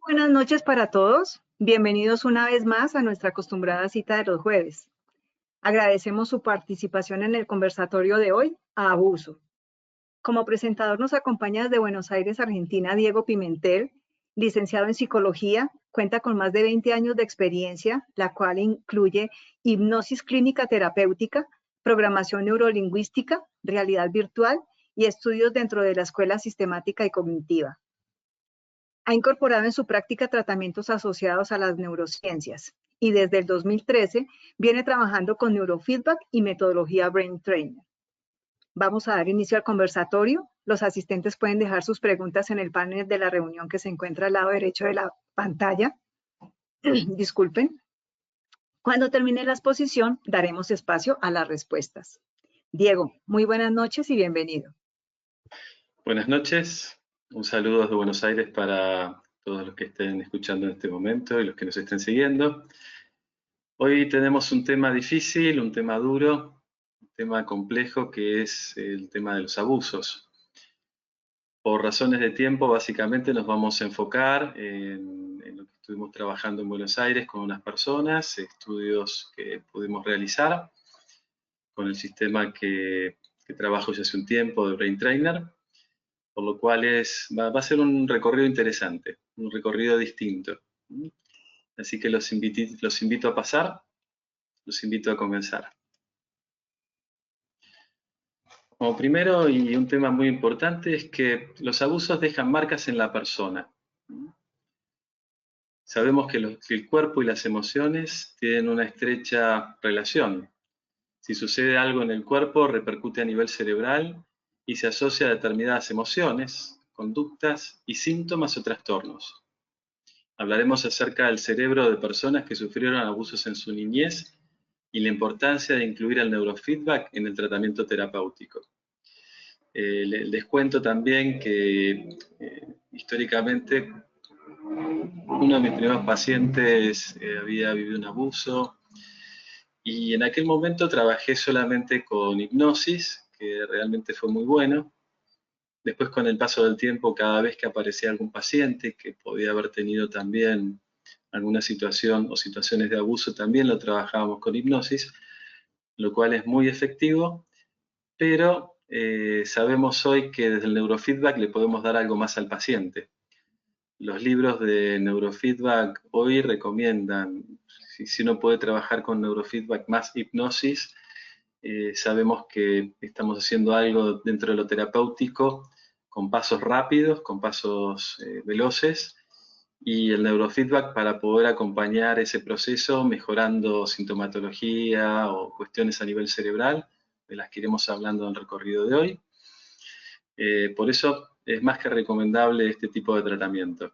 Buenas noches para todos. Bienvenidos una vez más a nuestra acostumbrada cita de los jueves. Agradecemos su participación en el conversatorio de hoy, a Abuso. Como presentador nos acompaña desde Buenos Aires, Argentina, Diego Pimentel, licenciado en Psicología, cuenta con más de 20 años de experiencia, la cual incluye hipnosis clínica terapéutica, programación neurolingüística, realidad virtual y estudios dentro de la escuela sistemática y cognitiva. Ha incorporado en su práctica tratamientos asociados a las neurociencias y desde el 2013 viene trabajando con neurofeedback y metodología Brain Trainer. Vamos a dar inicio al conversatorio. Los asistentes pueden dejar sus preguntas en el panel de la reunión que se encuentra al lado derecho de la pantalla. Disculpen. Cuando termine la exposición, daremos espacio a las respuestas. Diego, muy buenas noches y bienvenido. Buenas noches. Un saludo desde Buenos Aires para todos los que estén escuchando en este momento y los que nos estén siguiendo. Hoy tenemos un tema difícil, un tema duro, un tema complejo que es el tema de los abusos. Por razones de tiempo, básicamente nos vamos a enfocar en lo que estuvimos trabajando en Buenos Aires con unas personas, estudios que pudimos realizar con el sistema que trabajo ya hace un tiempo de Brain Trainer. Por lo cual va a ser un recorrido interesante, un recorrido distinto. Así que los invito a pasar, los invito a comenzar. Como primero, y un tema muy importante, es que los abusos dejan marcas en la persona. Sabemos que el cuerpo y las emociones tienen una estrecha relación. Si sucede algo en el cuerpo, repercute a nivel cerebral y se asocia a determinadas emociones, conductas y síntomas o trastornos. Hablaremos acerca del cerebro de personas que sufrieron abusos en su niñez y la importancia de incluir el neurofeedback en el tratamiento terapéutico. Les cuento también que históricamente uno de mis primeros pacientes había vivido un abuso y en aquel momento trabajé solamente con hipnosis, que realmente fue muy bueno. Después, con el paso del tiempo, cada vez que aparecía algún paciente que podía haber tenido también alguna situación o situaciones de abuso, también lo trabajábamos con hipnosis, lo cual es muy efectivo, pero sabemos hoy que desde el neurofeedback le podemos dar algo más al paciente. Los libros de neurofeedback hoy recomiendan, si uno puede trabajar con neurofeedback más hipnosis, sabemos que estamos haciendo algo dentro de lo terapéutico con pasos rápidos, con pasos veloces, y el neurofeedback para poder acompañar ese proceso mejorando sintomatología o cuestiones a nivel cerebral, de las que iremos hablando en el recorrido de hoy. Por eso es más que recomendable este tipo de tratamiento.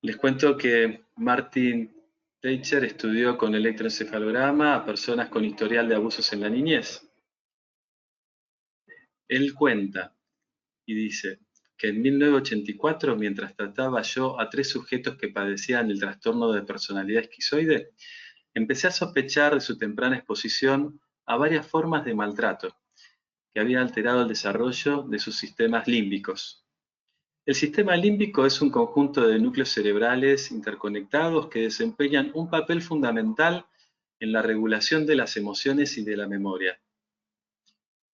Les cuento que Martin Teicher estudió con electroencefalograma a personas con historial de abusos en la niñez. Él cuenta y dice que en 1984, mientras trataba yo a 3 sujetos que padecían el trastorno de personalidad esquizoide, empecé a sospechar de su temprana exposición a varias formas de maltrato que había alterado el desarrollo de sus sistemas límbicos. El sistema límbico es un conjunto de núcleos cerebrales interconectados que desempeñan un papel fundamental en la regulación de las emociones y de la memoria.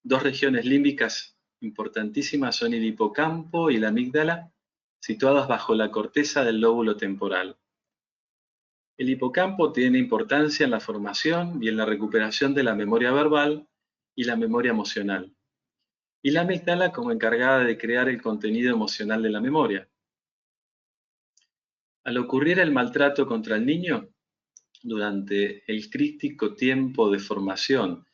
Dos regiones límbicas importantísimas son el hipocampo y la amígdala, situadas bajo la corteza del lóbulo temporal. El hipocampo tiene importancia en la formación y en la recuperación de la memoria verbal y la memoria emocional, y la amígdala como encargada de crear el contenido emocional de la memoria. Al ocurrir el maltrato contra el niño, durante el crítico tiempo de formación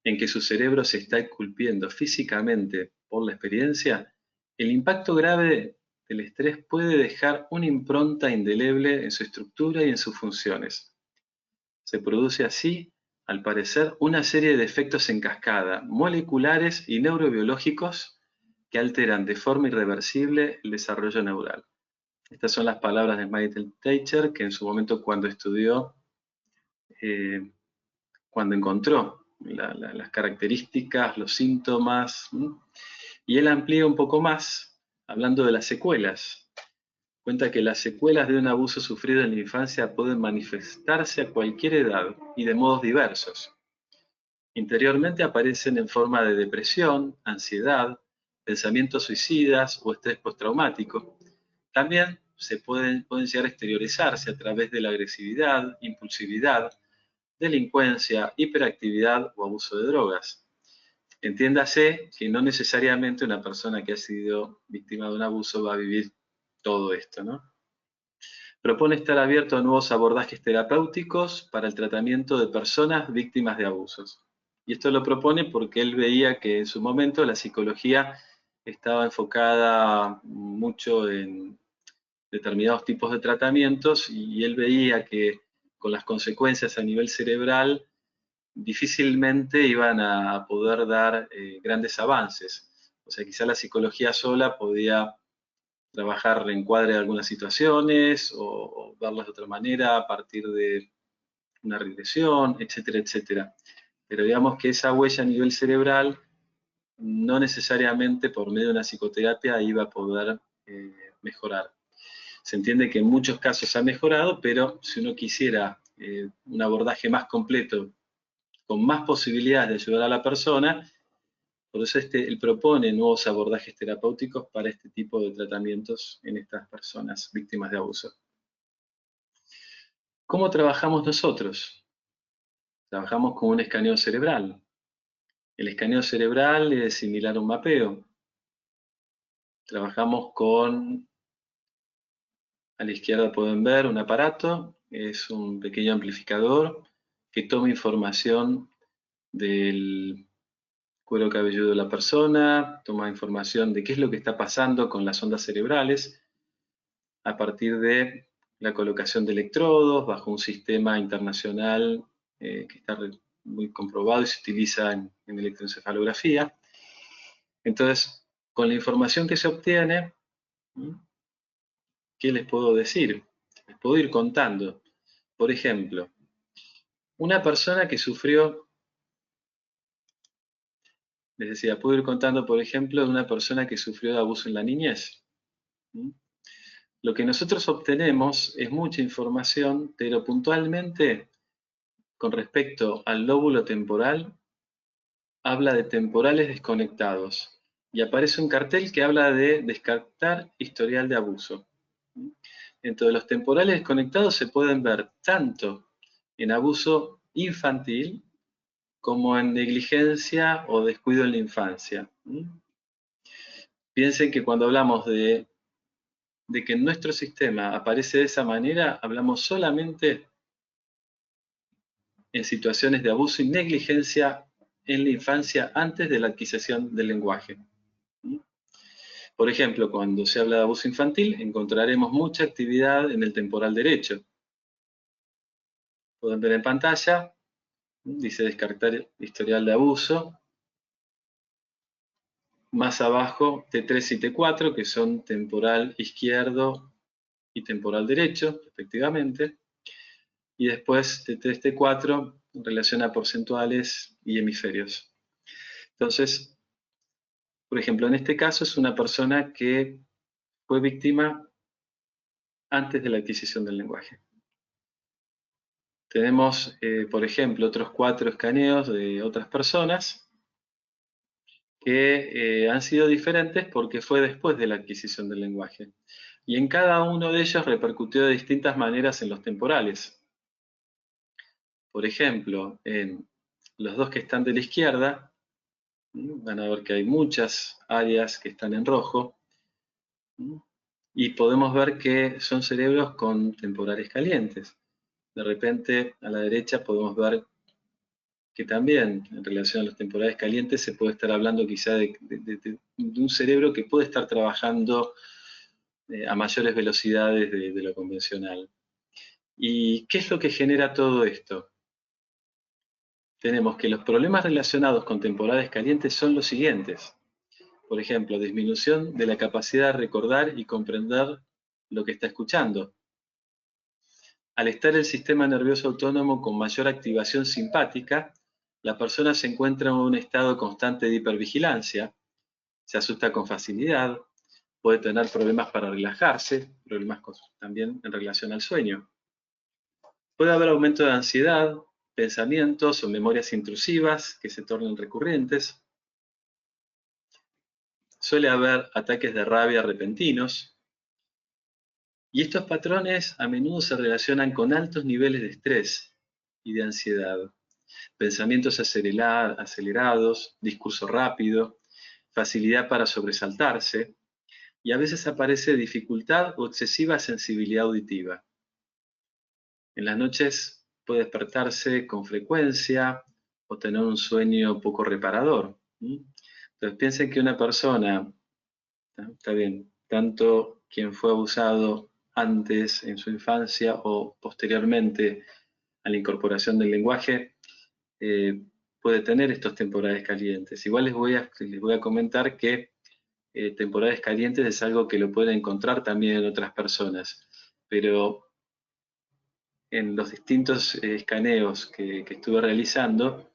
en que su cerebro se está esculpiendo físicamente por la experiencia, el impacto grave del estrés puede dejar una impronta indeleble en su estructura y en sus funciones. Se produce así, al parecer, una serie de efectos en cascada, moleculares y neurobiológicos, que alteran de forma irreversible el desarrollo neural. Estas son las palabras de Martin Teicher, que en su momento cuando estudió, cuando encontró las características, los síntomas, y él amplía un poco más, hablando de las secuelas. cuenta que las secuelas de un abuso sufrido en la infancia pueden manifestarse a cualquier edad y de modos diversos. Interiormente aparecen en forma de depresión, ansiedad, pensamientos suicidas o estrés postraumático. También pueden llegar a exteriorizarse a través de la agresividad, impulsividad, delincuencia, hiperactividad o abuso de drogas. Entiéndase que no necesariamente una persona que ha sido víctima de un abuso va a vivir todo esto, ¿no? Propone estar abierto a nuevos abordajes terapéuticos para el tratamiento de personas víctimas de abusos. Y esto lo propone porque él veía que en su momento la psicología estaba enfocada mucho en determinados tipos de tratamientos y él veía que con las consecuencias a nivel cerebral difícilmente iban a poder dar grandes avances. O sea, quizá la psicología sola podía trabajar encuadre de algunas situaciones o verlas de otra manera a partir de una regresión, etcétera, etcétera. Pero digamos que esa huella a nivel cerebral no necesariamente por medio de una psicoterapia iba a poder mejorar. Se entiende que en muchos casos ha mejorado, pero si uno quisiera un abordaje más completo, con más posibilidades de ayudar a la persona, por eso él propone nuevos abordajes terapéuticos para este tipo de tratamientos en estas personas víctimas de abuso. ¿Cómo trabajamos nosotros? Trabajamos con un escaneo cerebral. El escaneo cerebral es similar a un mapeo. Trabajamos con, a la izquierda pueden ver un aparato, es un pequeño amplificador que toma información del cuero cabelludo de la persona, toma información de qué es lo que está pasando con las ondas cerebrales a partir de la colocación de electrodos bajo un sistema internacional que está muy comprobado y se utiliza en electroencefalografía. Entonces, con la información que se obtiene, ¿qué les puedo decir? Les puedo ir contando. Por ejemplo, una persona que sufrió, les decía, puedo ir contando, por ejemplo, de una persona que sufrió de abuso en la niñez. Lo que nosotros obtenemos es mucha información, pero puntualmente, con respecto al lóbulo temporal, habla de temporales desconectados y aparece un cartel que habla de descartar historial de abuso. Entonces, los temporales desconectados se pueden ver tanto en abuso infantil como en negligencia o descuido en la infancia. Piensen que cuando hablamos de que en nuestro sistema aparece de esa manera, hablamos solamente en situaciones de abuso y negligencia en la infancia antes de la adquisición del lenguaje. Por ejemplo, cuando se habla de abuso infantil, encontraremos mucha actividad en el temporal derecho. Pueden ver en pantalla, dice descartar historial de abuso. Más abajo, T3 y T4, que son temporal izquierdo y temporal derecho, respectivamente. Y después T3, T4, en relación a porcentuales y hemisferios. Entonces, por ejemplo, en este caso es una persona que fue víctima antes de la adquisición del lenguaje. Tenemos, por ejemplo, otros 4 escaneos de otras personas que han sido diferentes porque fue después de la adquisición del lenguaje. Y en cada uno de ellos repercutió de distintas maneras en los temporales. Por ejemplo, en los 2 que están de la izquierda, van a ver que hay muchas áreas que están en rojo, y podemos ver que son cerebros con temporales calientes. De repente, a la derecha podemos ver que también, en relación a los temporales calientes, se puede estar hablando quizá de un cerebro que puede estar trabajando a mayores velocidades de lo convencional. ¿Y qué es lo que genera todo esto? Tenemos que los problemas relacionados con temporales calientes son los siguientes. Por ejemplo, disminución de la capacidad de recordar y comprender lo que está escuchando. Al estar el sistema nervioso autónomo con mayor activación simpática, la persona se encuentra en un estado constante de hipervigilancia, se asusta con facilidad, puede tener problemas para relajarse, problemas también en relación al sueño. Puede haber aumento de ansiedad, pensamientos o memorias intrusivas que se tornen recurrentes. Suele haber ataques de rabia repentinos. Y estos patrones a menudo se relacionan con altos niveles de estrés y de ansiedad. Pensamientos acelerados, discurso rápido, facilidad para sobresaltarse, y a veces aparece dificultad o excesiva sensibilidad auditiva. En las noches puede despertarse con frecuencia o tener un sueño poco reparador. Entonces piensen que una persona, está bien, tanto quien fue abusado antes en su infancia o posteriormente a la incorporación del lenguaje, puede tener estos temporales calientes. Igual les voy a comentar que temporales calientes es algo que lo pueden encontrar también en otras personas, pero en los distintos escaneos que estuve realizando,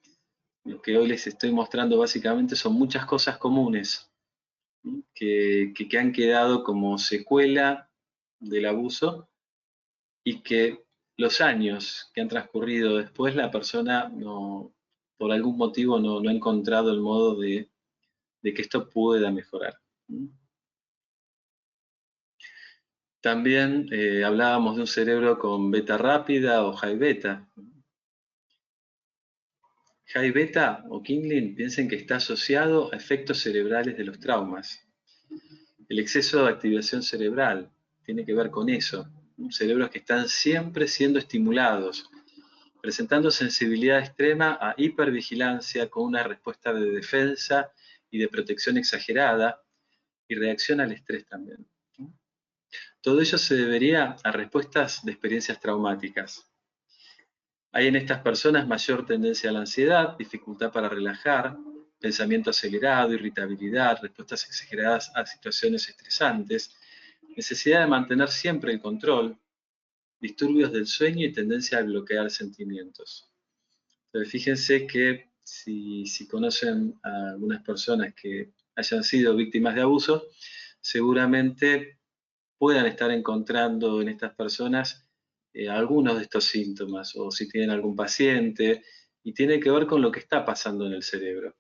lo que hoy les estoy mostrando básicamente son muchas cosas comunes que han quedado como secuela del abuso y que los años que han transcurrido después la persona no, por algún motivo no ha encontrado el modo de que esto pueda mejorar. También hablábamos de un cerebro con beta rápida o high beta. High beta o Kindling piensen que está asociado a efectos cerebrales de los traumas. El exceso de activación cerebral tiene que ver con eso. Cerebros que están siempre siendo estimulados, presentando sensibilidad extrema a hipervigilancia con una respuesta de defensa y de protección exagerada y reacción al estrés también. Todo ello se debería a respuestas de experiencias traumáticas. Hay en estas personas mayor tendencia a la ansiedad, dificultad para relajar, pensamiento acelerado, irritabilidad, respuestas exageradas a situaciones estresantes, necesidad de mantener siempre el control, disturbios del sueño y tendencia a bloquear sentimientos. Entonces, fíjense que si conocen a algunas personas que hayan sido víctimas de abuso, seguramente puedan estar encontrando en estas personas algunos de estos síntomas, o si tienen algún paciente, y tiene que ver con lo que está pasando en el cerebro.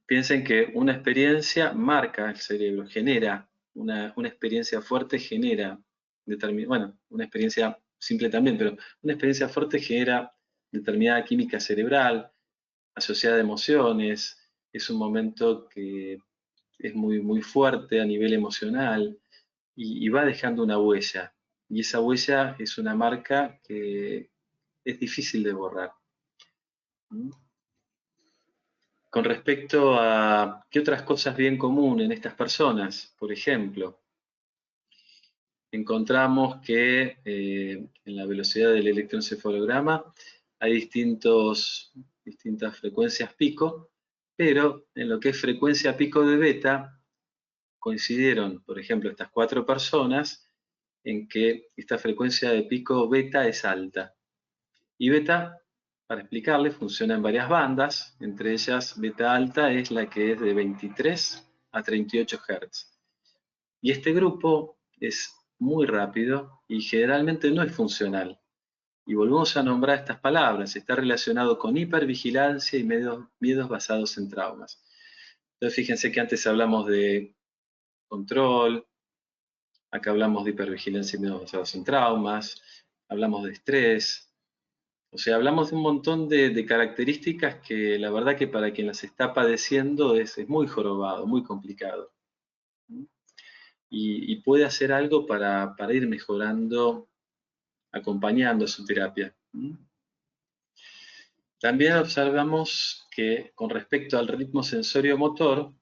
Piensen que una experiencia marca el cerebro, genera una experiencia fuerte, genera, bueno, una experiencia simple también, pero una experiencia fuerte genera determinada química cerebral, asociada a emociones, es un momento que es muy fuerte a nivel emocional y va dejando una huella. Y esa huella es una marca que es difícil de borrar. Con respecto a qué otras cosas vi en común en estas personas, por ejemplo, encontramos que en la velocidad del electroencefalograma hay distintas frecuencias pico, pero en lo que es frecuencia pico de beta, coincidieron, por ejemplo, estas 4 personas en que esta frecuencia de pico beta es alta. Y beta, para explicarle, funciona en varias bandas, entre ellas beta alta es la que es de 23 a 38 Hz. Y este grupo es muy rápido y generalmente no es funcional. Y volvemos a nombrar estas palabras, está relacionado con hipervigilancia y miedos basados en traumas. Entonces fíjense que antes hablamos de control, acá hablamos de hipervigilancia y miedos basados en traumas, hablamos de estrés, o sea, hablamos de un montón de características que la verdad que para quien las está padeciendo es muy jorobado, muy complicado. Y puede hacer algo para ir mejorando, acompañando su terapia. También observamos que con respecto al ritmo sensorio-motor,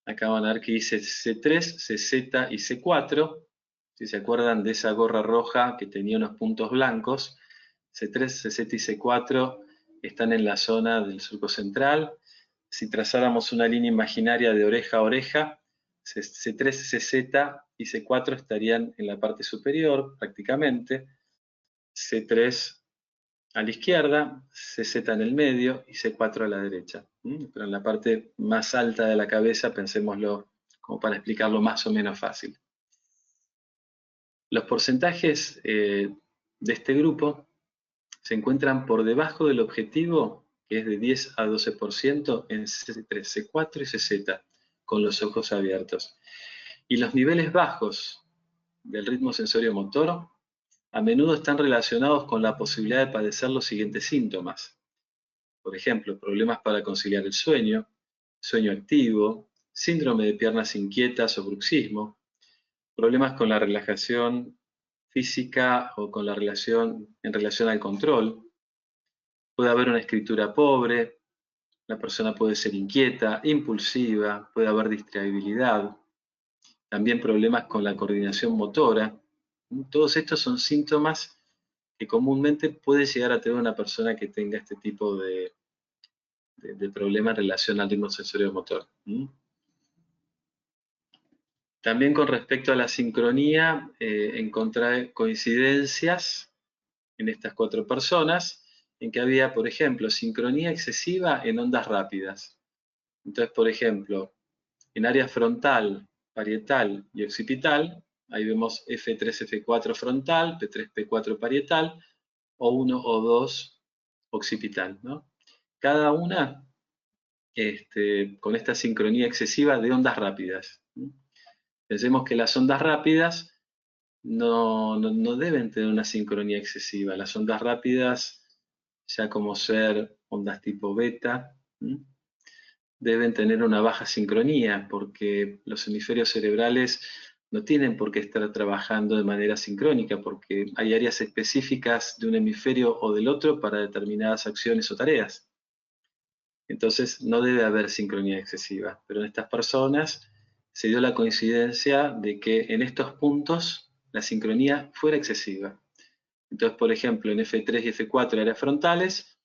acá van a ver que dice C3, CZ y C4. Si se acuerdan de esa gorra roja que tenía unos puntos blancos, C3, CZ y C4 están en la zona del surco central. Si trazáramos una línea imaginaria de oreja a oreja, C3, CZ y C4 estarían en la parte superior prácticamente. C3 a la izquierda, CZ en el medio y C4 a la derecha. Pero en la parte más alta de la cabeza, pensémoslo como para explicarlo más o menos fácil. Los porcentajes de este grupo se encuentran por debajo del objetivo, que es de 10 a 12% en C3, C4 y CZ, con los ojos abiertos. Y los niveles bajos del ritmo sensorio-motor a menudo están relacionados con la posibilidad de padecer los siguientes síntomas. Por ejemplo, problemas para conciliar el sueño, sueño activo, síndrome de piernas inquietas o bruxismo, problemas con la relajación física o con la relación en relación al control. Puede haber una escritura pobre, la persona puede ser inquieta, impulsiva, puede haber distraibilidad, también problemas con la coordinación motora. Todos estos son síntomas que comúnmente puede llegar a tener una persona que tenga este tipo de problema en relación al ritmo sensorio-motor. También con respecto a la sincronía, encontré coincidencias en estas 4 personas, en que había, por ejemplo, sincronía excesiva en ondas rápidas. Entonces, por ejemplo, en área frontal, parietal y occipital, ahí vemos F3, F4 frontal, P3, P4 parietal, o 1 o 2 occipital, ¿no? Cada una con esta sincronía excesiva de ondas rápidas. Pensemos que las ondas rápidas no deben tener una sincronía excesiva. Las ondas rápidas, ya como ser ondas tipo beta, deben tener una baja sincronía porque los hemisferios cerebrales no tienen por qué estar trabajando de manera sincrónica porque hay áreas específicas de un hemisferio o del otro para determinadas acciones o tareas. Entonces no debe haber sincronía excesiva, pero en estas personas se dio la coincidencia de que en estos puntos la sincronía fuera excesiva. Entonces, por ejemplo, en F3 y F4 áreas frontales,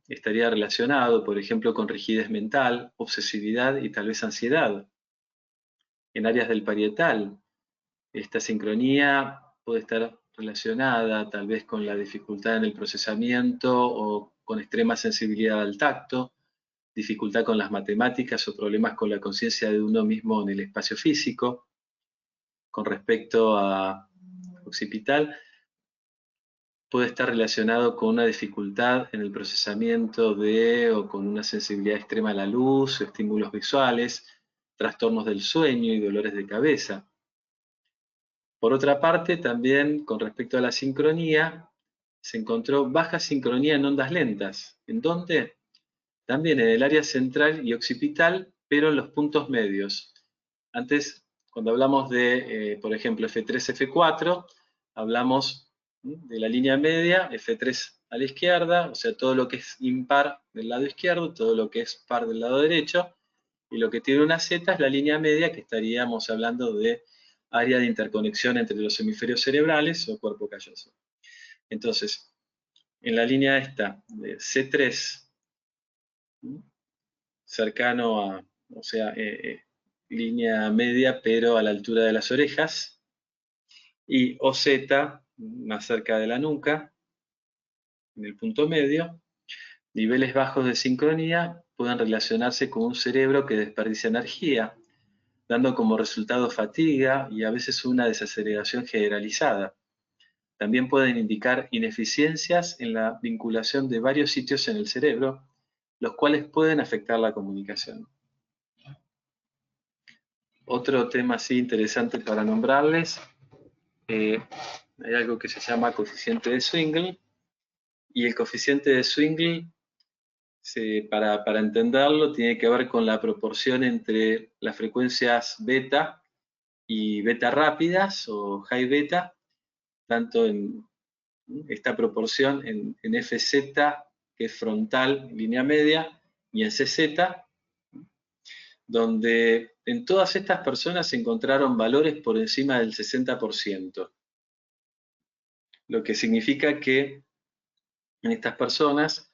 estaría relacionado, por ejemplo, con rigidez mental, obsesividad y tal vez ansiedad. En áreas del parietal, esta sincronía puede estar relacionada tal vez con la dificultad en el procesamiento o con extrema sensibilidad al tacto, dificultad con las matemáticas o problemas con la conciencia de uno mismo en el espacio físico. Con respecto a occipital, puede estar relacionado con una dificultad en el procesamiento de o con una sensibilidad extrema a la luz o estímulos visuales, trastornos del sueño y dolores de cabeza. Por otra parte, también con respecto a la sincronía, se encontró baja sincronía en ondas lentas. ¿En dónde? También en el área central y occipital, pero en los puntos medios. Antes, cuando hablamos de, por ejemplo, F3, F4, hablamos de la línea media, F3 a la izquierda, o sea, todo lo que es impar del lado izquierdo, todo lo que es par del lado derecho, y lo que tiene una Z es la línea media, que estaríamos hablando de área de interconexión entre los hemisferios cerebrales o cuerpo calloso. Entonces, en la línea esta de C3, cercano a, o sea, línea media, pero a la altura de las orejas, y OZ, más cerca de la nuca, en el punto medio, niveles bajos de sincronía pueden relacionarse con un cerebro que desperdicia energía, dando como resultado fatiga y a veces una desaceleración generalizada. También pueden indicar ineficiencias en la vinculación de varios sitios en el cerebro, los cuales pueden afectar la comunicación. Otro tema así interesante para nombrarles, hay algo que se llama coeficiente de Zwingli, y el coeficiente de Zwingli, para entenderlo, tiene que ver con la proporción entre las frecuencias beta y beta rápidas o high beta, tanto en esta proporción en FZ, que es frontal, línea media, y en CZ, donde en todas estas personas se encontraron valores por encima del 60%, lo que significa que en estas personas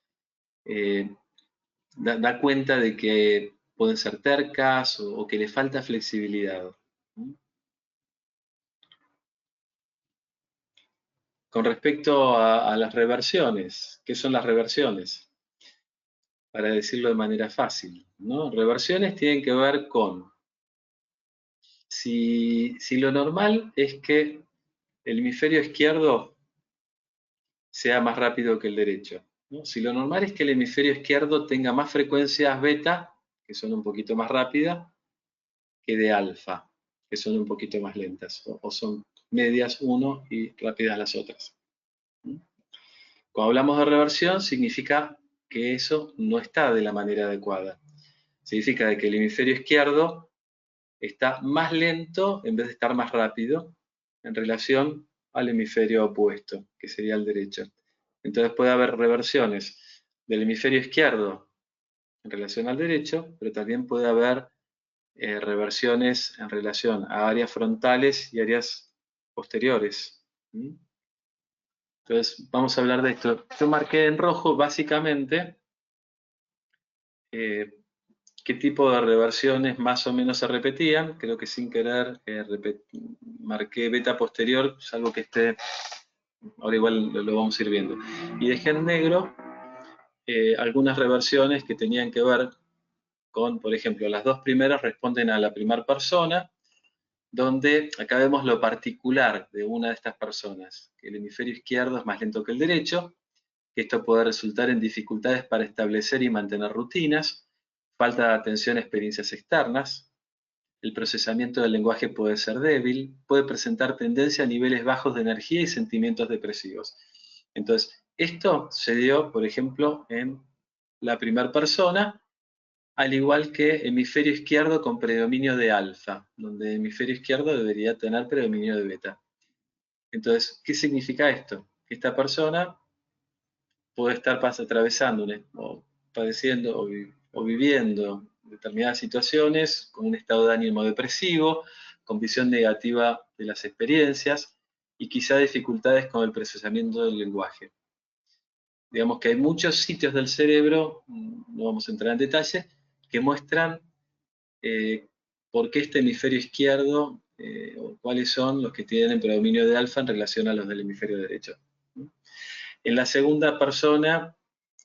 da cuenta de que pueden ser tercas o que les falta flexibilidad. Con respecto a las reversiones, ¿qué son las reversiones? Para decirlo de manera fácil, ¿no? Reversiones tienen que ver con si lo normal es que el hemisferio izquierdo sea más rápido que el derecho, ¿no? Si lo normal es que el hemisferio izquierdo tenga más frecuencias beta, que son un poquito más rápidas, que de alfa, que son un poquito más lentas, o son medias uno y rápidas las otras. Cuando hablamos de reversión, significa que eso no está de la manera adecuada. Significa que el hemisferio izquierdo está más lento en vez de estar más rápido en relación al hemisferio opuesto, que sería el derecho. Entonces puede haber reversiones del hemisferio izquierdo en relación al derecho, pero también puede haber reversiones en relación a áreas frontales y áreas posteriores. Entonces vamos a hablar de esto. Yo marqué en rojo básicamente qué tipo de reversiones más o menos se repetían. Creo que sin querer marqué beta posterior, salvo que esté, ahora igual lo vamos a ir viendo. Y dejé en negro algunas reversiones que tenían que ver con, por ejemplo, las dos primeras responden a la primera persona, donde acá vemos lo particular de una de estas personas, que el hemisferio izquierdo es más lento que el derecho, que esto puede resultar en dificultades para establecer y mantener rutinas, falta de atención a experiencias externas, el procesamiento del lenguaje puede ser débil, puede presentar tendencia a niveles bajos de energía y sentimientos depresivos. Entonces, esto se dio, por ejemplo, en la primera persona, al igual que hemisferio izquierdo con predominio de alfa, donde el hemisferio izquierdo debería tener predominio de beta. Entonces, ¿qué significa esto? Que esta persona puede estar atravesando o padeciendo o viviendo determinadas situaciones con un estado de ánimo depresivo, con visión negativa de las experiencias y quizá dificultades con el procesamiento del lenguaje. Digamos que hay muchos sitios del cerebro, no vamos a entrar en detalle, que muestran por qué este hemisferio izquierdo o cuáles son los que tienen predominio de alfa en relación a los del hemisferio derecho. En la segunda persona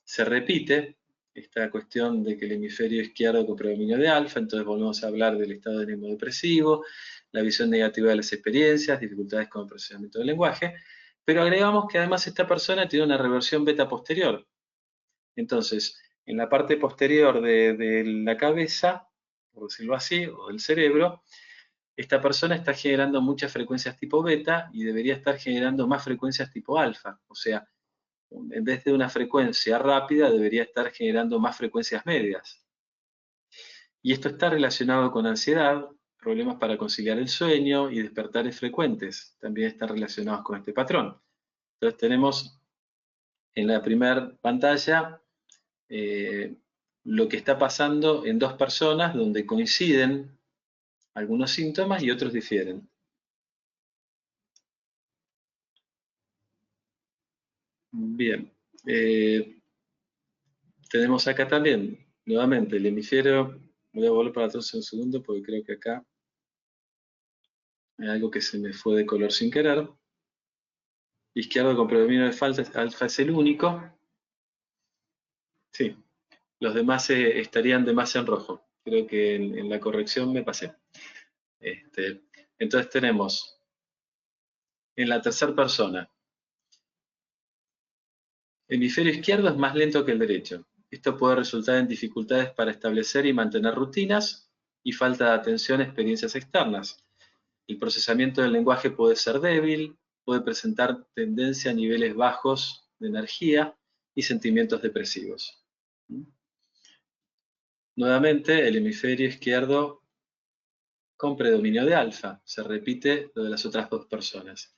se repite esta cuestión de que el hemisferio izquierdo con predominio de alfa, entonces volvemos a hablar del estado de ánimo depresivo, la visión negativa de las experiencias, dificultades con el procesamiento del lenguaje, pero agregamos que además esta persona tiene una reversión beta posterior. Entonces, en la parte posterior de la cabeza, por decirlo así, o del cerebro, esta persona está generando muchas frecuencias tipo beta y debería estar generando más frecuencias tipo alfa. O sea, en vez de una frecuencia rápida, debería estar generando más frecuencias medias. Y esto está relacionado con ansiedad, problemas para conciliar el sueño y despertares frecuentes. También están relacionados con este patrón. Entonces tenemos en la primera pantalla lo que está pasando en dos personas donde coinciden algunos síntomas y otros difieren. Bien, tenemos acá también, nuevamente, el hemisferio, voy a volver para atrás un segundo porque creo que acá hay algo que se me fue de color sin querer. Izquierdo con predominio de alfa es el único. Sí, los demás estarían de más en rojo. Creo que en la corrección me pasé. Entonces tenemos en la tercera persona, hemisferio izquierdo es más lento que el derecho. Esto puede resultar en dificultades para establecer y mantener rutinas y falta de atención a experiencias externas. El procesamiento del lenguaje puede ser débil, puede presentar tendencia a niveles bajos de energía y sentimientos depresivos. Nuevamente, el hemisferio izquierdo con predominio de alfa. Se repite lo de las otras dos personas.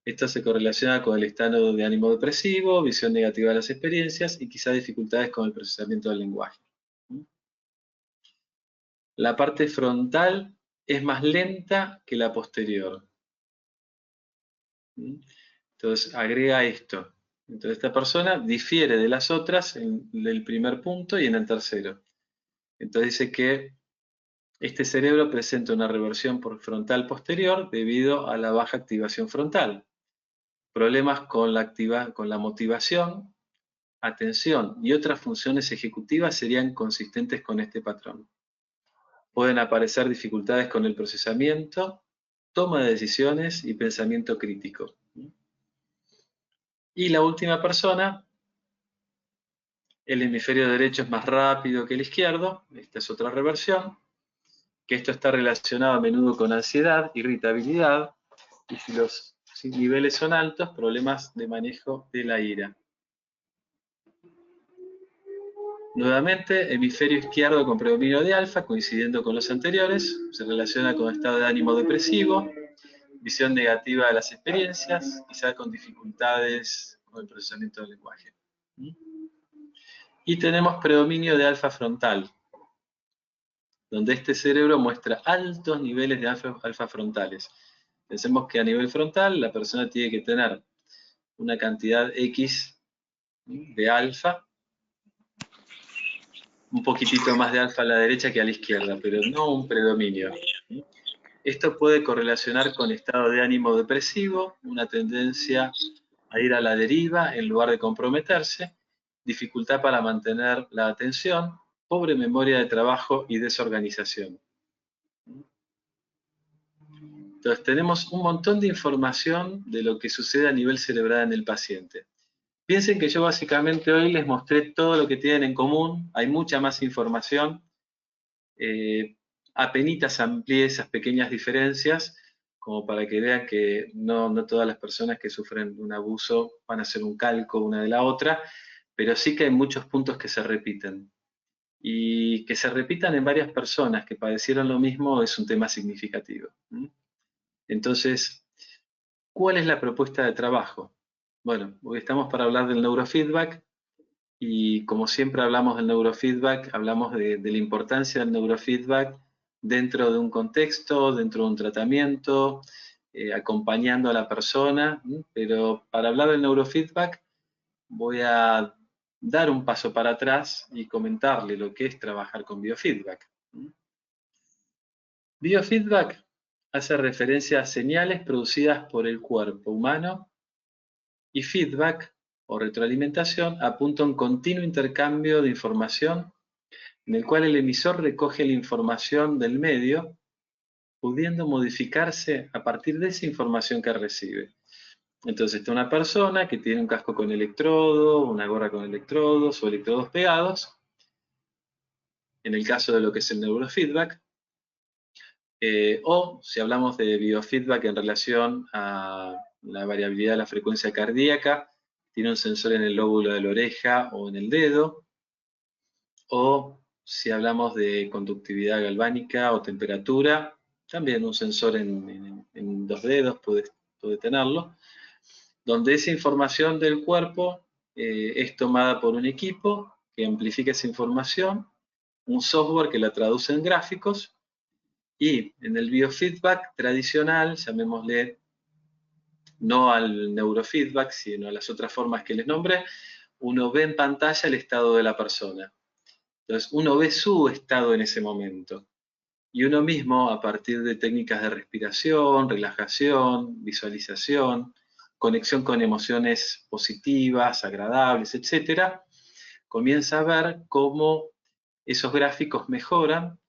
Esto se correlaciona con el estado de ánimo depresivo, visión negativa de las experiencias y quizá dificultades con el procesamiento del lenguaje. La parte frontal es más lenta que la posterior. Entonces agrega esto. Entonces esta persona difiere de las otras en el primer punto y en el tercero. Entonces dice que este cerebro presenta una reversión por frontal posterior debido a la baja activación frontal. Problemas con la motivación, atención y otras funciones ejecutivas serían consistentes con este patrón. Pueden aparecer dificultades con el procesamiento, toma de decisiones y pensamiento crítico. Y la última persona, el hemisferio derecho es más rápido que el izquierdo, esta es otra reversión, que esto está relacionado a menudo con ansiedad, irritabilidad, y si los niveles son altos, problemas de manejo de la ira. Nuevamente, hemisferio izquierdo con predominio de alfa, coincidiendo con los anteriores, se relaciona con estado de ánimo depresivo, visión negativa de las experiencias, quizá con dificultades con el procesamiento del lenguaje. Y tenemos predominio de alfa frontal, donde este cerebro muestra altos niveles de alfa frontales. Pensemos que a nivel frontal la persona tiene que tener una cantidad X de alfa, un poquitito más de alfa a la derecha que a la izquierda, pero no un predominio. Esto puede correlacionar con estado de ánimo depresivo, una tendencia a ir a la deriva en lugar de comprometerse, dificultad para mantener la atención, pobre memoria de trabajo y desorganización. Entonces tenemos un montón de información de lo que sucede a nivel cerebral en el paciente. Piensen que yo básicamente hoy les mostré todo lo que tienen en común, hay mucha más información, apenitas amplié esas pequeñas diferencias, como para que vean que no todas las personas que sufren un abuso van a hacer un calco una de la otra, pero sí que hay muchos puntos que se repiten. Y que se repitan en varias personas que padecieron lo mismo es un tema significativo. Entonces, ¿cuál es la propuesta de trabajo? Bueno, hoy estamos para hablar del neurofeedback y como siempre hablamos del neurofeedback, hablamos de la importancia del neurofeedback dentro de un contexto, dentro de un tratamiento, acompañando a la persona, pero para hablar del neurofeedback voy a dar un paso para atrás y comentarle lo que es trabajar con biofeedback. Biofeedback hace referencia a señales producidas por el cuerpo humano y feedback o retroalimentación apunta a un continuo intercambio de información en el cual el emisor recoge la información del medio, pudiendo modificarse a partir de esa información que recibe. Entonces está una persona que tiene un casco con electrodo, una gorra con electrodos o electrodos pegados, en el caso de lo que es el neurofeedback, o si hablamos de biofeedback en relación a la variabilidad de la frecuencia cardíaca, tiene un sensor en el lóbulo de la oreja o en el dedo, o si hablamos de conductividad galvánica o temperatura, también un sensor en los dedos puede tenerlo, donde esa información del cuerpo es tomada por un equipo que amplifica esa información, un software que la traduce en gráficos, y en el biofeedback tradicional, llamémosle no al neurofeedback, sino a las otras formas que les nombré, uno ve en pantalla el estado de la persona. Entonces, uno ve su estado en ese momento. Y uno mismo, a partir de técnicas de respiración, relajación, visualización, conexión con emociones positivas, agradables, etc., comienza a ver cómo esos gráficos mejoran,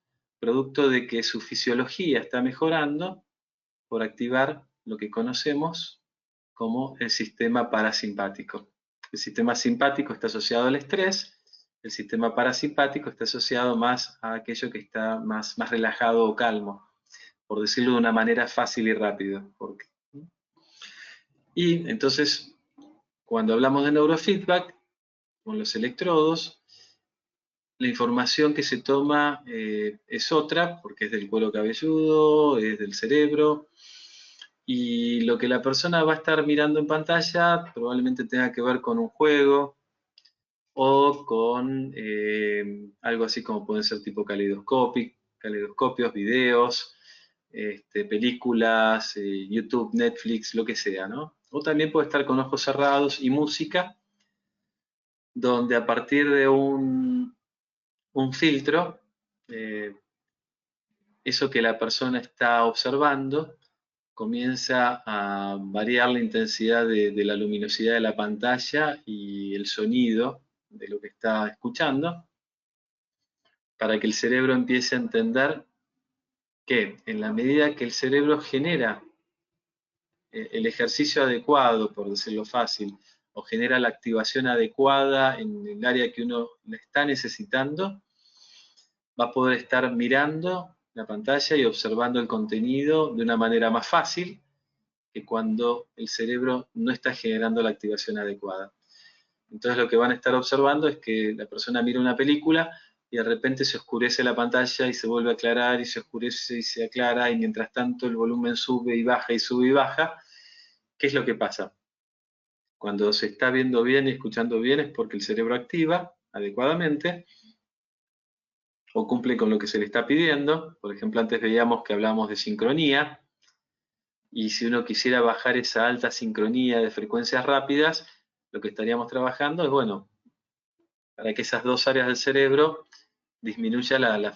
producto de que su fisiología está mejorando por activar lo que conocemos como el sistema parasimpático. El sistema simpático está asociado al estrés, el sistema parasimpático está asociado más a aquello que está más relajado o calmo, por decirlo de una manera fácil y rápida. Y entonces, cuando hablamos de neurofeedback, con los electrodos, la información que se toma es otra, porque es del cuero cabelludo, es del cerebro, y lo que la persona va a estar mirando en pantalla probablemente tenga que ver con un juego o con algo así como pueden ser tipo caleidoscopios, videos, películas, YouTube, Netflix, lo que sea, ¿no? O también puede estar con ojos cerrados y música, donde a partir de un filtro, eso que la persona está observando comienza a variar la intensidad de la luminosidad de la pantalla y el sonido de lo que está escuchando, para que el cerebro empiece a entender que en la medida que el cerebro genera el ejercicio adecuado, por decirlo fácil, o genera la activación adecuada en el área que uno le está necesitando, va a poder estar mirando la pantalla y observando el contenido de una manera más fácil que cuando el cerebro no está generando la activación adecuada. Entonces lo que van a estar observando es que la persona mira una película y de repente se oscurece la pantalla y se vuelve a aclarar y se oscurece y se aclara, y mientras tanto el volumen sube y baja y sube y baja. ¿Qué es lo que pasa? Cuando se está viendo bien y escuchando bien es porque el cerebro activa adecuadamente o cumple con lo que se le está pidiendo. Por ejemplo, antes veíamos que hablábamos de sincronía, y si uno quisiera bajar esa alta sincronía de frecuencias rápidas, lo que estaríamos trabajando es, bueno, para que esas dos áreas del cerebro disminuya la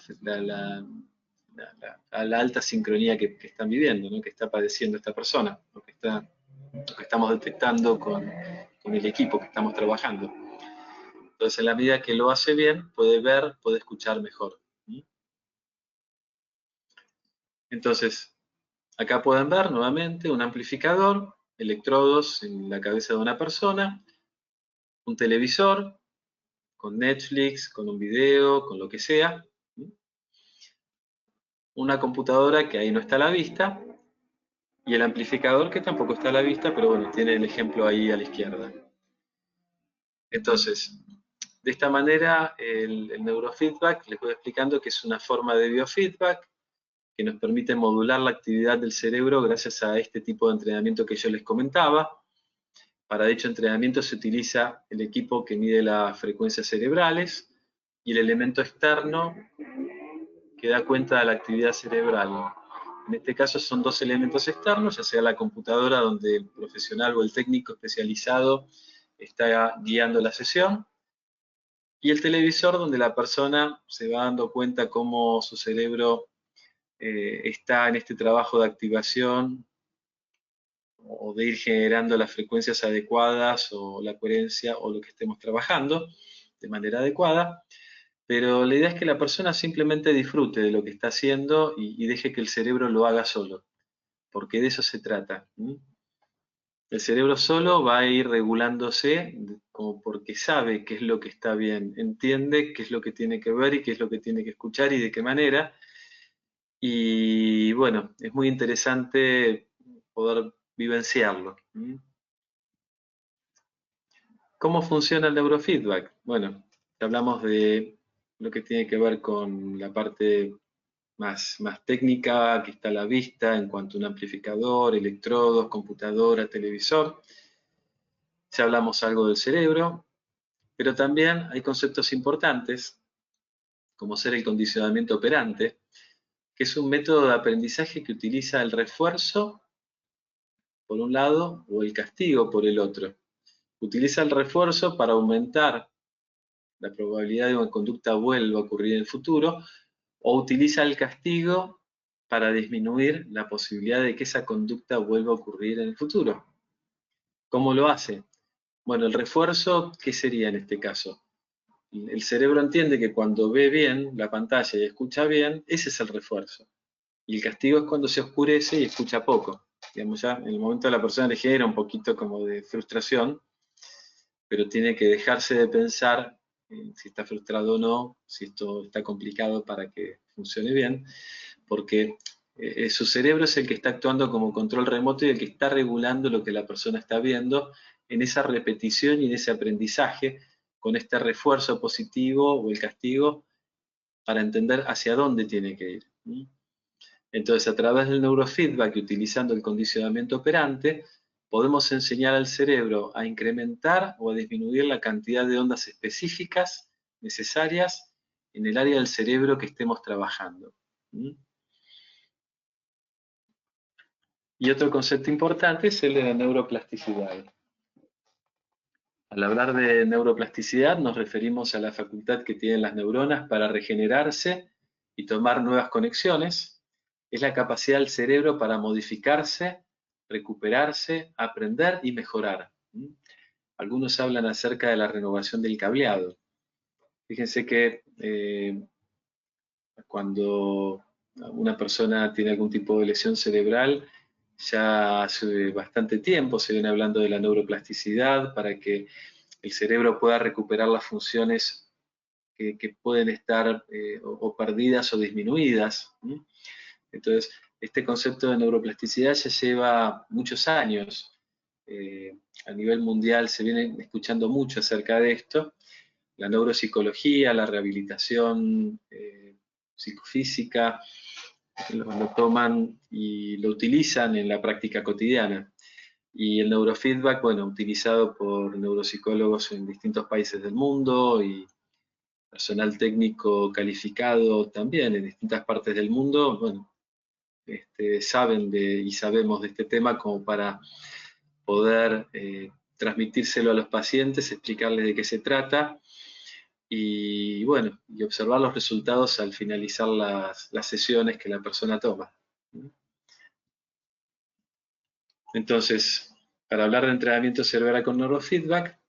alta sincronía que están viviendo, ¿no? Que está padeciendo esta persona, lo que estamos detectando con el equipo que estamos trabajando. Entonces, en la medida que lo hace bien, puede ver, puede escuchar mejor. Entonces, acá pueden ver nuevamente un amplificador, electrodos en la cabeza de una persona, un televisor con Netflix, con un video, con lo que sea, una computadora que ahí no está a la vista, y el amplificador que tampoco está a la vista, pero bueno, tiene el ejemplo ahí a la izquierda. Entonces, de esta manera, el neurofeedback, les voy explicando que es una forma de biofeedback que nos permite modular la actividad del cerebro gracias a este tipo de entrenamiento que yo les comentaba. Para dicho entrenamiento se utiliza el equipo que mide las frecuencias cerebrales y el elemento externo que da cuenta de la actividad cerebral. En este caso son dos elementos externos, ya sea la computadora donde el profesional o el técnico especializado está guiando la sesión, y el televisor donde la persona se va dando cuenta cómo su cerebro está en este trabajo de activación o de ir generando las frecuencias adecuadas o la coherencia o lo que estemos trabajando de manera adecuada. Pero la idea es que la persona simplemente disfrute de lo que está haciendo y deje que el cerebro lo haga solo, porque de eso se trata. El cerebro solo va a ir regulándose como porque sabe qué es lo que está bien, entiende qué es lo que tiene que ver y qué es lo que tiene que escuchar y de qué manera. Y bueno, es muy interesante poder vivenciarlo. ¿Cómo funciona el neurofeedback? Bueno, hablamos de lo que tiene que ver con la parte más técnica, que está a la vista en cuanto a un amplificador, electrodos, computadora, televisor. Ya hablamos algo del cerebro, pero también hay conceptos importantes, como ser el condicionamiento operante, que es un método de aprendizaje que utiliza el refuerzo por un lado o el castigo por el otro. Utiliza el refuerzo para aumentar la probabilidad de que una conducta vuelva a ocurrir en el futuro, o utiliza el castigo para disminuir la posibilidad de que esa conducta vuelva a ocurrir en el futuro. ¿Cómo lo hace? Bueno, el refuerzo, ¿qué sería en este caso? El cerebro entiende que cuando ve bien la pantalla y escucha bien, ese es el refuerzo. Y el castigo es cuando se oscurece y escucha poco. Digamos, ya en el momento de la persona le genera un poquito como de frustración, pero tiene que dejarse de pensar si está frustrado o no, si esto está complicado para que funcione bien, porque su cerebro es el que está actuando como control remoto y el que está regulando lo que la persona está viendo en esa repetición y en ese aprendizaje, con este refuerzo positivo o el castigo, para entender hacia dónde tiene que ir. Entonces, a través del neurofeedback y utilizando el condicionamiento operante, podemos enseñar al cerebro a incrementar o a disminuir la cantidad de ondas específicas necesarias en el área del cerebro que estemos trabajando. Y otro concepto importante es el de la neuroplasticidad. Al hablar de neuroplasticidad nos referimos a la facultad que tienen las neuronas para regenerarse y tomar nuevas conexiones, Es la capacidad del cerebro para modificarse, recuperarse, aprender y mejorar. Algunos hablan acerca de la renovación del cableado. Fíjense que cuando una persona tiene algún tipo de lesión cerebral, ya hace bastante tiempo se viene hablando de la neuroplasticidad para que el cerebro pueda recuperar las funciones que pueden estar o perdidas o disminuidas. Entonces, este concepto de neuroplasticidad ya lleva muchos años. A nivel mundial se viene escuchando mucho acerca de esto. La neuropsicología, la rehabilitación psicofísica, lo toman y lo utilizan en la práctica cotidiana. Y el neurofeedback, bueno, utilizado por neuropsicólogos en distintos países del mundo y personal técnico calificado también en distintas partes del mundo, bueno, saben y sabemos de este tema como para poder transmitírselo a los pacientes, explicarles de qué se trata y bueno, y observar los resultados al finalizar las sesiones que la persona toma. Entonces, para hablar de entrenamiento cerebral con neurofeedback,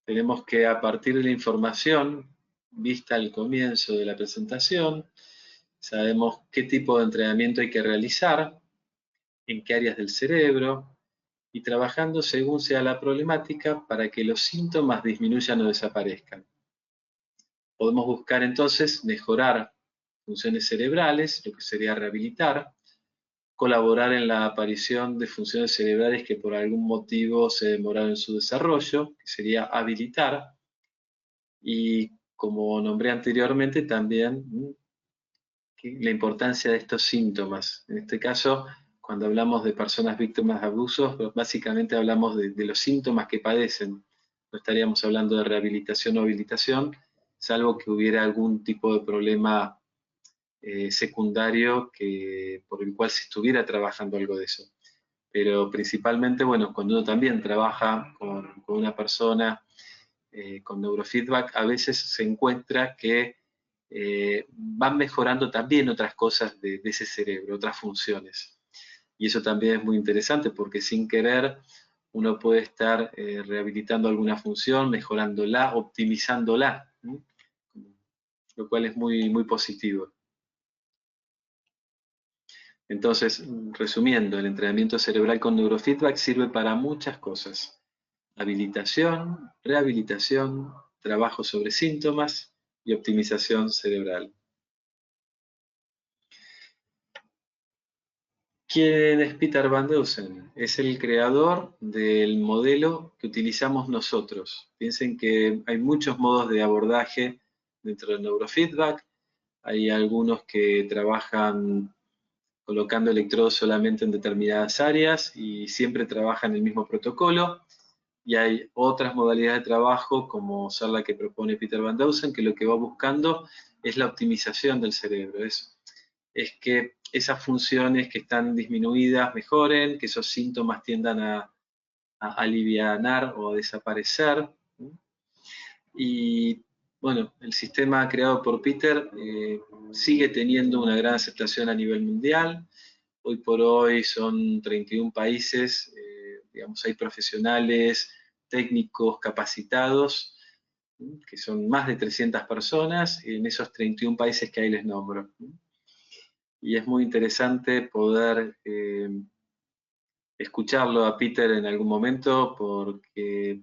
tenemos que a partir de la información vista al comienzo de la presentación, sabemos qué tipo de entrenamiento hay que realizar, en qué áreas del cerebro, y trabajando según sea la problemática para que los síntomas disminuyan o desaparezcan. Podemos buscar entonces mejorar funciones cerebrales, lo que sería rehabilitar, colaborar en la aparición de funciones cerebrales que por algún motivo se demoraron en su desarrollo, que sería habilitar, y como nombré anteriormente también la importancia de estos síntomas. En este caso, cuando hablamos de personas víctimas de abusos, básicamente hablamos de los síntomas que padecen. No estaríamos hablando de rehabilitación o habilitación, salvo que hubiera algún tipo de problema secundario por el cual se estuviera trabajando algo de eso. Pero principalmente, bueno, cuando uno también trabaja con una persona con neurofeedback, a veces se encuentra que van mejorando también otras cosas de ese cerebro, otras funciones. Y eso también es muy interesante porque sin querer uno puede estar rehabilitando alguna función, mejorándola, optimizándola, ¿no? Lo cual es muy, muy positivo. Entonces, resumiendo, el entrenamiento cerebral con neurofeedback sirve para muchas cosas. Habilitación, rehabilitación, trabajo sobre síntomas y optimización cerebral. ¿Quién es Peter Van Deusen? Es el creador del modelo que utilizamos nosotros. Piensen que hay muchos modos de abordaje dentro del neurofeedback. Hay algunos que trabajan colocando electrodos solamente en determinadas áreas y siempre trabajan el mismo protocolo. Y hay otras modalidades de trabajo, como ser la que propone Peter Van Deusen, que lo que va buscando es la optimización del cerebro. Es que esas funciones que están disminuidas mejoren, que esos síntomas tiendan a alivianar o a desaparecer. Y bueno, el sistema creado por Peter sigue teniendo una gran aceptación a nivel mundial. Hoy por hoy son 31 países, digamos, hay profesionales, técnicos capacitados, que son más de 300 personas, en esos 31 países que ahí les nombro. Y es muy interesante poder escucharlo a Peter en algún momento porque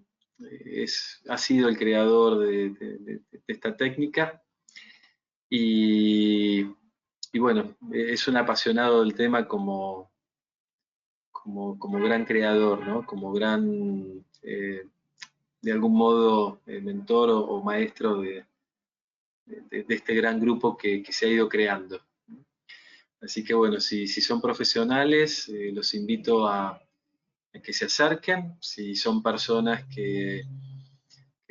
ha sido el creador de esta técnica y bueno, es un apasionado del tema como gran creador, ¿no? Como gran, de algún modo, mentor o maestro de este gran grupo que se ha ido creando. Así que bueno, si son profesionales, los invito a que se acerquen. Si son personas que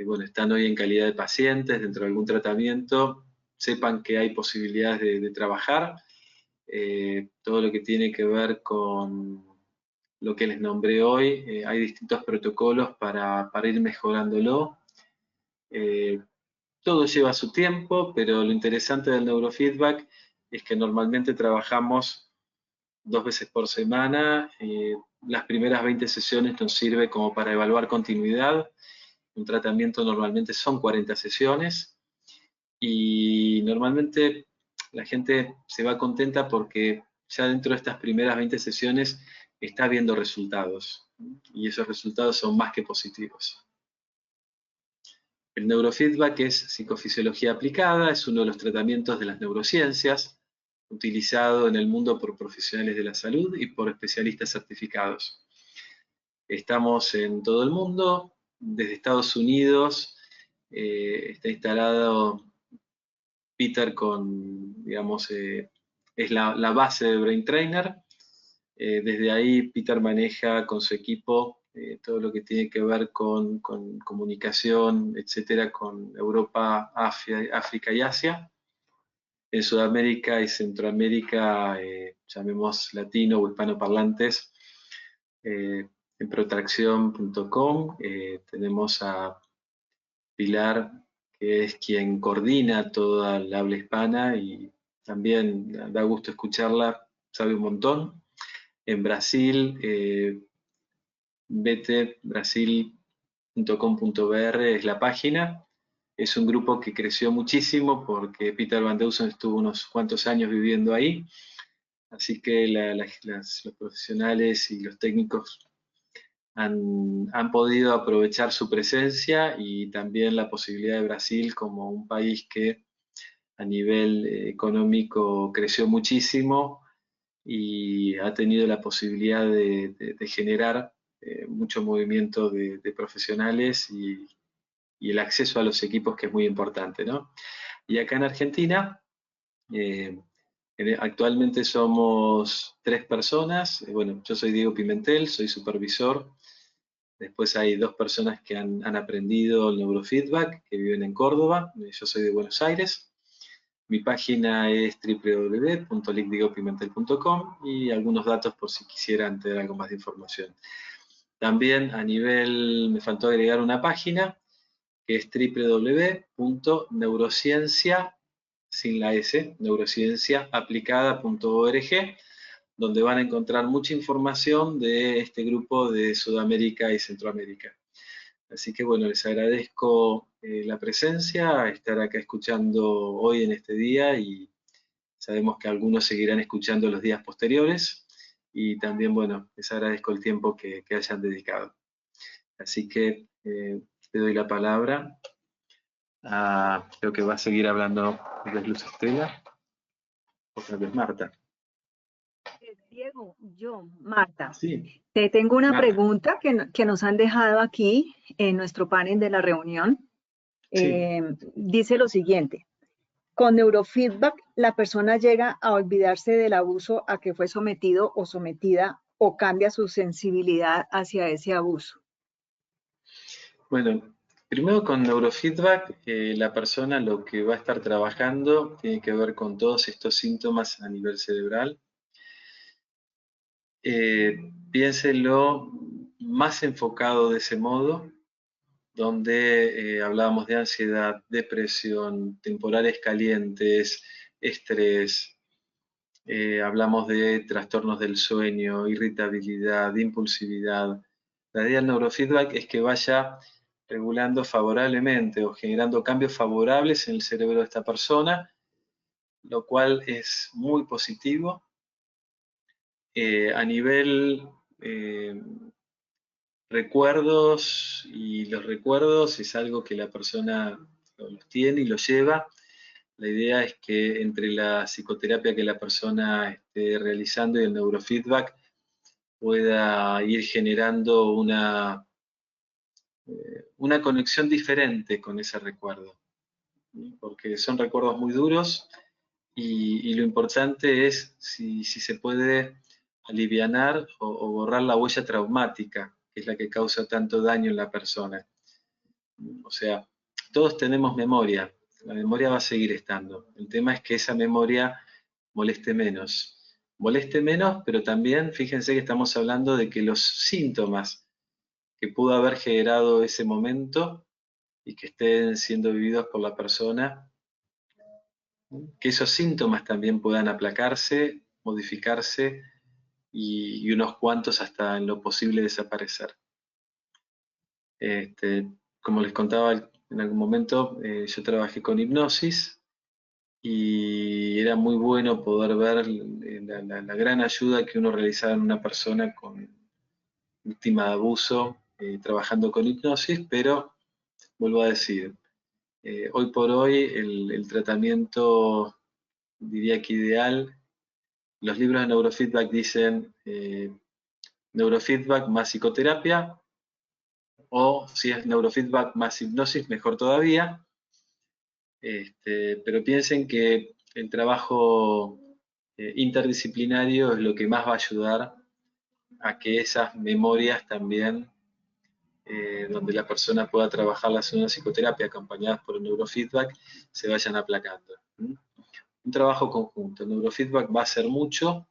bueno, están hoy en calidad de pacientes dentro de algún tratamiento, sepan que hay posibilidades de trabajar. Todo lo que tiene que ver con lo que les nombré hoy, hay distintos protocolos para ir mejorándolo. Todo lleva su tiempo, pero lo interesante del neurofeedback es que normalmente trabajamos 2 veces por semana. Las primeras 20 sesiones nos sirve como para evaluar continuidad. Un tratamiento normalmente son 40 sesiones y normalmente la gente se va contenta porque ya dentro de estas primeras 20 sesiones está viendo resultados y esos resultados son más que positivos. El neurofeedback es psicofisiología aplicada, es uno de los tratamientos de las neurociencias, utilizado en el mundo por profesionales de la salud y por especialistas certificados. Estamos en todo el mundo, desde Estados Unidos está instalado Peter con, digamos, es la base de Brain Trainer. Desde ahí Peter maneja con su equipo todo lo que tiene que ver con comunicación, etcétera, con Europa, África y Asia. En Sudamérica y Centroamérica, llamemos latino o hispanoparlantes, en protracción.com tenemos a Pilar, que es quien coordina toda la habla hispana y también da gusto escucharla, sabe un montón. En Brasil, brasil.com.br es la página. Es un grupo que creció muchísimo porque Peter Van Deusen estuvo unos cuantos años viviendo ahí. Así que los profesionales y los técnicos han podido aprovechar su presencia y también la posibilidad de Brasil como un país que a nivel económico creció muchísimo y ha tenido la posibilidad de generar mucho movimiento de profesionales y el acceso a los equipos, que es muy importante, ¿no? Y acá en Argentina, actualmente somos 3 personas. Bueno, yo soy Diego Pimentel, soy supervisor. Después hay 2 personas que han aprendido el neurofeedback, que viven en Córdoba. Yo soy de Buenos Aires. Mi página es www.lickdiegopimentel.com y algunos datos por si quisieran tener algo más de información. También a nivel, me faltó agregar una página que es www.neurociencia, sin la S, neurocienciaaplicada.org, donde van a encontrar mucha información de este grupo de Sudamérica y Centroamérica. Así que bueno, les agradezco la presencia, estar acá escuchando hoy en este día y sabemos que algunos seguirán escuchando los días posteriores y también, bueno, les agradezco el tiempo que hayan dedicado. Así que te doy la palabra. Creo que va a seguir hablando Luz Estela, otra vez Marta. Diego, yo, Marta, Sí, te tengo una Marta. pregunta que nos han dejado aquí en nuestro panel de la reunión. Sí. Dice lo siguiente: con neurofeedback, la persona llega a olvidarse del abuso a que fue sometido o sometida o cambia su sensibilidad hacia ese abuso. Bueno, primero con neurofeedback, la persona lo que va a estar trabajando tiene que ver con todos estos síntomas a nivel cerebral. Piénselo más enfocado de ese modo, donde hablábamos de ansiedad, depresión, temporales calientes, estrés, hablamos de trastornos del sueño, irritabilidad, impulsividad. La idea del neurofeedback es que vaya regulando favorablemente o generando cambios favorables en el cerebro de esta persona, lo cual es muy positivo. A nivel recuerdos, y los recuerdos es algo que la persona los tiene y los lleva. La idea es que entre la psicoterapia que la persona esté realizando y el neurofeedback pueda ir generando una conexión diferente con ese recuerdo, porque son recuerdos muy duros y lo importante es si se puede alivianar o borrar la huella traumática, que es la que causa tanto daño en la persona. O sea, todos tenemos memoria, la memoria va a seguir estando. El tema es que esa memoria moleste menos. Moleste menos, pero también fíjense que estamos hablando de que los síntomas que pudo haber generado ese momento y que estén siendo vividos por la persona que esos síntomas también puedan aplacarse, modificarse y unos cuantos hasta en lo posible desaparecer. Como les contaba en algún momento, yo trabajé con hipnosis y era muy bueno poder ver la gran ayuda que uno realizaba en una persona víctima de abuso, trabajando con hipnosis, pero vuelvo a decir, hoy por hoy el tratamiento, diría que ideal, los libros de neurofeedback dicen neurofeedback más psicoterapia, o si es neurofeedback más hipnosis, mejor todavía. Pero piensen que el trabajo interdisciplinario es lo que más va a ayudar a que esas memorias también, donde la persona pueda trabajarlas en una psicoterapia acompañadas por un neurofeedback, se vayan aplacando. Un trabajo conjunto. El neurofeedback va a ser mucho,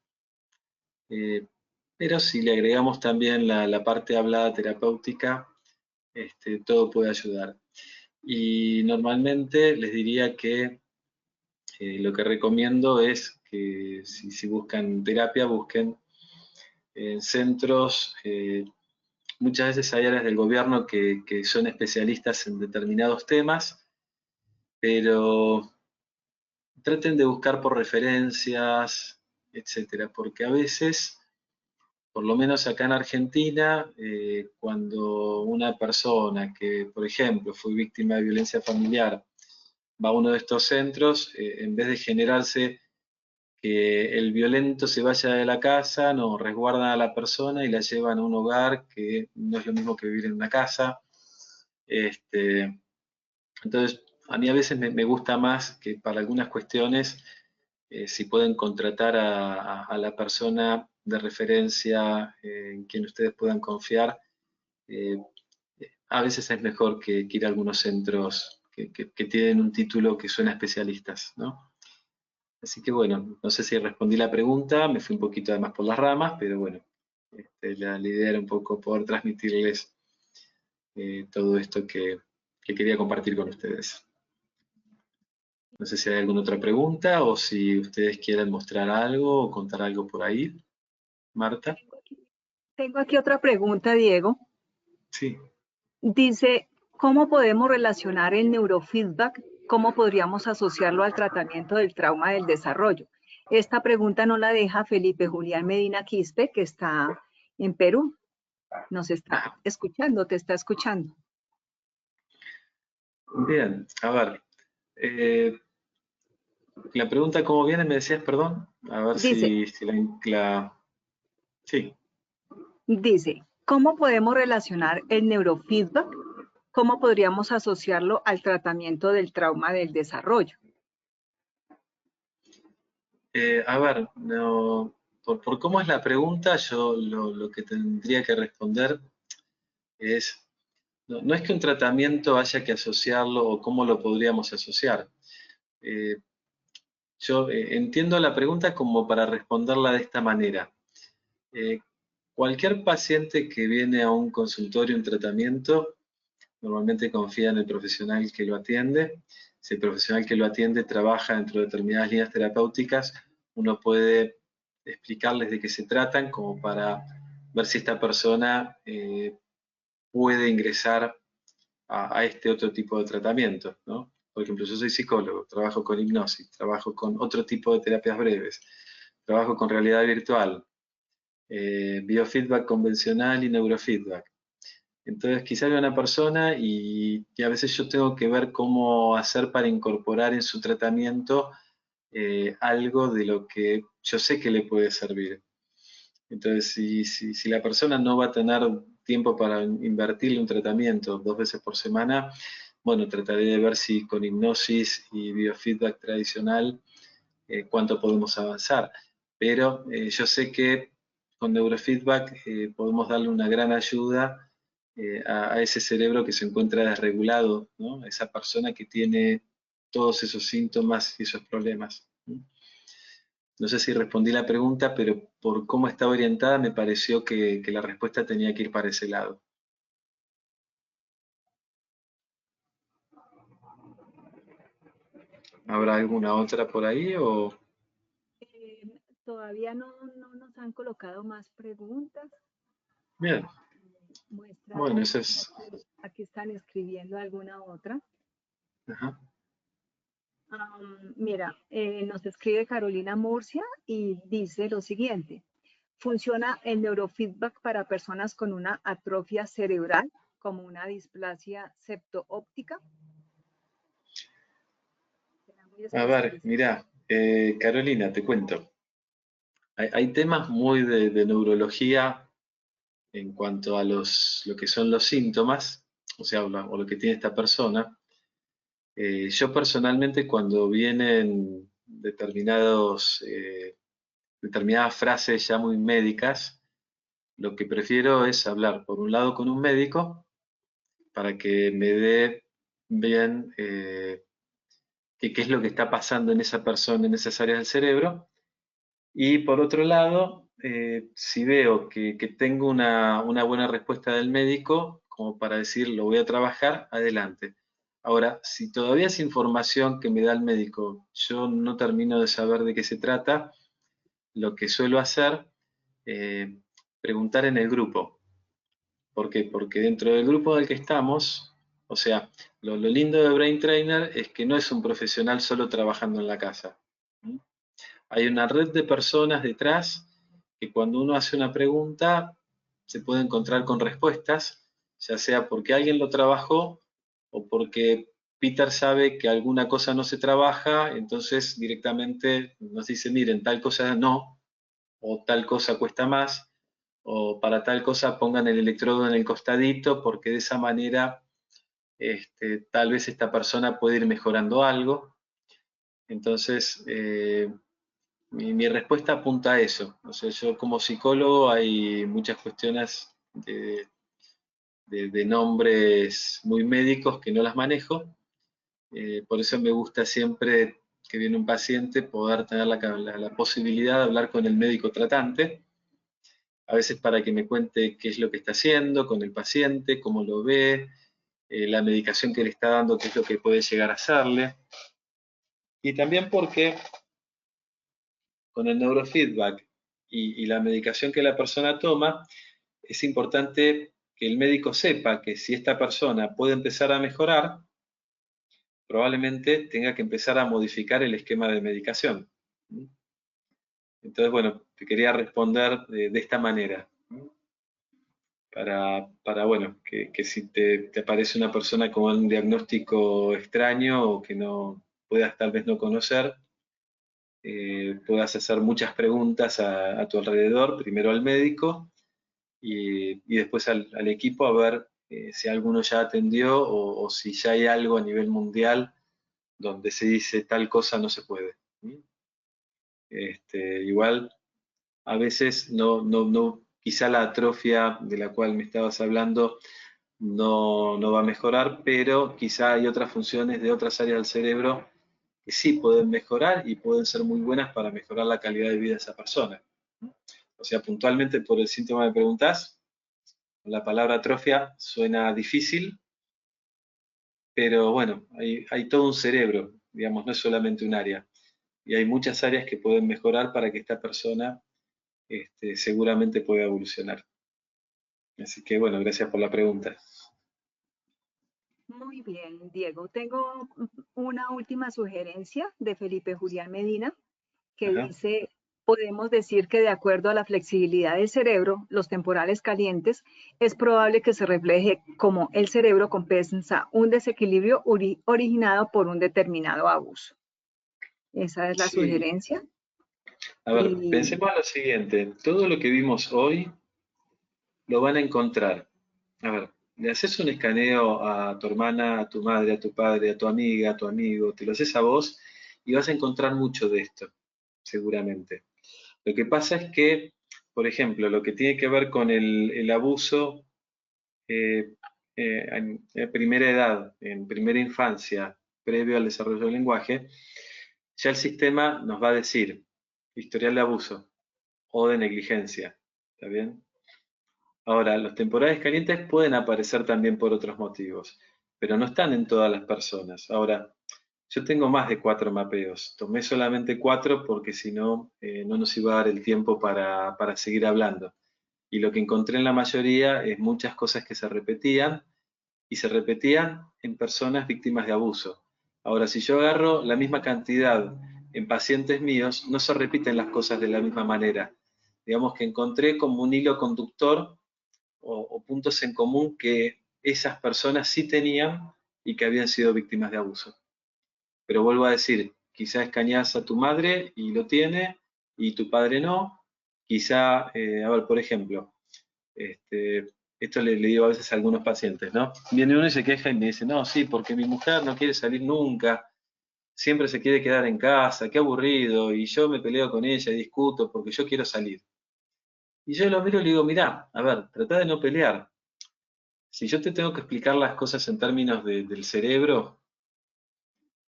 pero si le agregamos también la parte hablada terapéutica, todo puede ayudar. Y normalmente les diría que lo que recomiendo es que si buscan terapia, busquen en centros. Muchas veces hay áreas del gobierno que son especialistas en determinados temas, pero traten de buscar por referencias, etcétera, porque a veces, por lo menos acá en Argentina, cuando una persona que, por ejemplo, fue víctima de violencia familiar va a uno de estos centros, en vez de generarse que el violento se vaya de la casa, no, resguardan a la persona y la llevan a un hogar que no es lo mismo que vivir en una casa. Entonces, a mí a veces me gusta más que para algunas cuestiones, si pueden contratar a la persona de referencia en quien ustedes puedan confiar, eh, a veces es mejor que ir a algunos centros que tienen un título que suena a especialistas, ¿no? Así que bueno, no sé si respondí la pregunta, me fui un poquito además por las ramas, pero bueno, la idea era un poco poder transmitirles todo esto que quería compartir con ustedes. No sé si hay alguna otra pregunta o si ustedes quieren mostrar algo o contar algo por ahí. Marta. Tengo aquí otra pregunta, Diego. Sí. Dice, ¿cómo podemos relacionar el neurofeedback? ¿Cómo podríamos asociarlo al tratamiento del trauma del desarrollo? Esta pregunta no la deja Felipe Julián Medina Quispe, que está en Perú. Nos está Ajá. escuchando, te está escuchando. Bien, a ver. La pregunta, ¿cómo viene? Me decías, perdón. A ver Dice, si Sí. dice, ¿cómo podemos relacionar el neurofeedback? ¿Cómo podríamos asociarlo al tratamiento del trauma del desarrollo? A ver, no, por cómo es la pregunta, yo lo que tendría que responder es, no es que un tratamiento haya que asociarlo o cómo lo podríamos asociar. Eh, yo entiendo la pregunta como para responderla de esta manera. Eh, Cualquier paciente que viene a un consultorio, un tratamiento, normalmente confía en el profesional que lo atiende. Si el profesional que lo atiende trabaja dentro de determinadas líneas terapéuticas, uno puede explicarles de qué se tratan como para ver si esta persona puede ingresar a este otro tipo de tratamiento, ¿no? Por ejemplo, yo soy psicólogo, trabajo con hipnosis, trabajo con otro tipo de terapias breves, trabajo con realidad virtual, biofeedback convencional y neurofeedback. Entonces, quizá hay una persona y a veces yo tengo que ver cómo hacer para incorporar en su tratamiento algo de lo que yo sé que le puede servir. Entonces, si la persona no va a tener tiempo para invertirle un tratamiento 2 veces por semana, bueno, trataré de ver si con hipnosis y biofeedback tradicional cuánto podemos avanzar. Pero yo sé que con neurofeedback podemos darle una gran ayuda a ese cerebro que se encuentra desregulado, ¿no? A esa persona que tiene todos esos síntomas y esos problemas. No sé si respondí la pregunta, pero por cómo estaba orientada me pareció que la respuesta tenía que ir para ese lado. ¿Habrá alguna otra por ahí o...? Todavía no nos han colocado más preguntas. Bien, Muestra bueno, que eso es... aquí están escribiendo alguna otra. Ajá. Mira, nos escribe Carolina Murcia y dice lo siguiente. Funciona el neurofeedback para personas con una atrofia cerebral, como una displasia septo-óptica. Será muy A ver, especializado. mirá, Carolina, te cuento. Hay temas muy de neurología en cuanto a lo que son los síntomas, o sea, o lo que tiene esta persona. Yo personalmente cuando vienen determinadas frases ya muy médicas, lo que prefiero es hablar por un lado con un médico para que me dé bien qué es lo que está pasando en esa persona, en esas áreas del cerebro. Y por otro lado, si veo que tengo una buena respuesta del médico, como para decir, lo voy a trabajar, adelante. Ahora, si todavía es información que me da el médico, yo no termino de saber de qué se trata, lo que suelo hacer, eh, preguntar en el grupo. ¿Por qué? Porque dentro del grupo del que estamos, o sea, lo lindo de Brain Trainer es que no es un profesional solo trabajando en la casa. Hay una red de personas detrás que cuando uno hace una pregunta se puede encontrar con respuestas, ya sea porque alguien lo trabajó o porque Peter sabe que alguna cosa no se trabaja, entonces directamente nos dice, miren, tal cosa no, o tal cosa cuesta más, o para tal cosa pongan el electrodo en el costadito, porque de esa manera tal vez esta persona puede ir mejorando algo. Entonces, mi respuesta apunta a eso. O sea, yo como psicólogo hay muchas cuestiones de nombres muy médicos que no las manejo. Por eso me gusta siempre que viene un paciente poder tener la posibilidad de hablar con el médico tratante, a veces para que me cuente qué es lo que está haciendo con el paciente, cómo lo ve, la medicación que le está dando, qué es lo que puede llegar a hacerle. Y también porque con el neurofeedback y la medicación que la persona toma, es importante que el médico sepa que si esta persona puede empezar a mejorar, probablemente tenga que empezar a modificar el esquema de medicación. Entonces, bueno, te quería responder de esta manera, bueno, que si te aparece una persona con un diagnóstico extraño o que no puedas tal vez no conocer, puedas hacer muchas preguntas a tu alrededor, primero al médico y después al equipo a ver si alguno ya atendió o si ya hay algo a nivel mundial donde se dice tal cosa no se puede. Igual a veces quizá la atrofia de la cual me estabas hablando no va a mejorar, pero quizá hay otras funciones de otras áreas del cerebro que sí pueden mejorar y pueden ser muy buenas para mejorar la calidad de vida de esa persona. O sea, puntualmente por el síntoma que me preguntás, la palabra atrofia suena difícil, pero bueno, hay todo un cerebro, digamos, no es solamente un área. Y hay muchas áreas que pueden mejorar para que esta persona seguramente pueda evolucionar. Así que bueno, gracias por la pregunta. Muy bien, Diego. Tengo una última sugerencia de Felipe Julián Medina que Ajá. dice, podemos decir que de acuerdo a la flexibilidad del cerebro, los temporales calientes, es probable que se refleje como el cerebro compensa un desequilibrio originado por un determinado abuso. Esa es la Sí, sugerencia. a ver, Y pensemos en lo siguiente. Todo lo que vimos hoy lo van a encontrar. A ver, le haces un escaneo a tu hermana, a tu madre, a tu padre, a tu amiga, a tu amigo, te lo haces a vos y vas a encontrar mucho de esto, seguramente. Lo que pasa es que, por ejemplo, lo que tiene que ver con el abuso eh, en primera edad, en primera infancia, previo al desarrollo del lenguaje, ya el sistema nos va a decir historial de abuso o de negligencia. ¿Está bien? Ahora, los temporales calientes pueden aparecer también por otros motivos, pero no están en todas las personas. Ahora, Yo tengo más de 4 mapeos. Tomé solamente 4 porque si no, no nos iba a dar el tiempo para seguir hablando. Y lo que encontré en la mayoría es muchas cosas que se repetían y se repetían en personas víctimas de abuso. Ahora, si yo agarro la misma cantidad en pacientes míos, no se repiten las cosas de la misma manera. Digamos que encontré como un hilo conductor o puntos en común que esas personas sí tenían y que habían sido víctimas de abuso. Pero vuelvo a decir, quizá escañás a tu madre y lo tiene, y tu padre no. Quizá, a ver, por ejemplo, esto le digo a veces a algunos pacientes, ¿no? Viene uno y se queja y me dice, no, sí, porque mi mujer no quiere salir nunca, siempre se quiere quedar en casa, qué aburrido, y yo me peleo con ella y discuto porque yo quiero salir. Y yo lo miro y le digo, mirá, a ver, trata de no pelear. Si yo te tengo que explicar las cosas en términos del cerebro,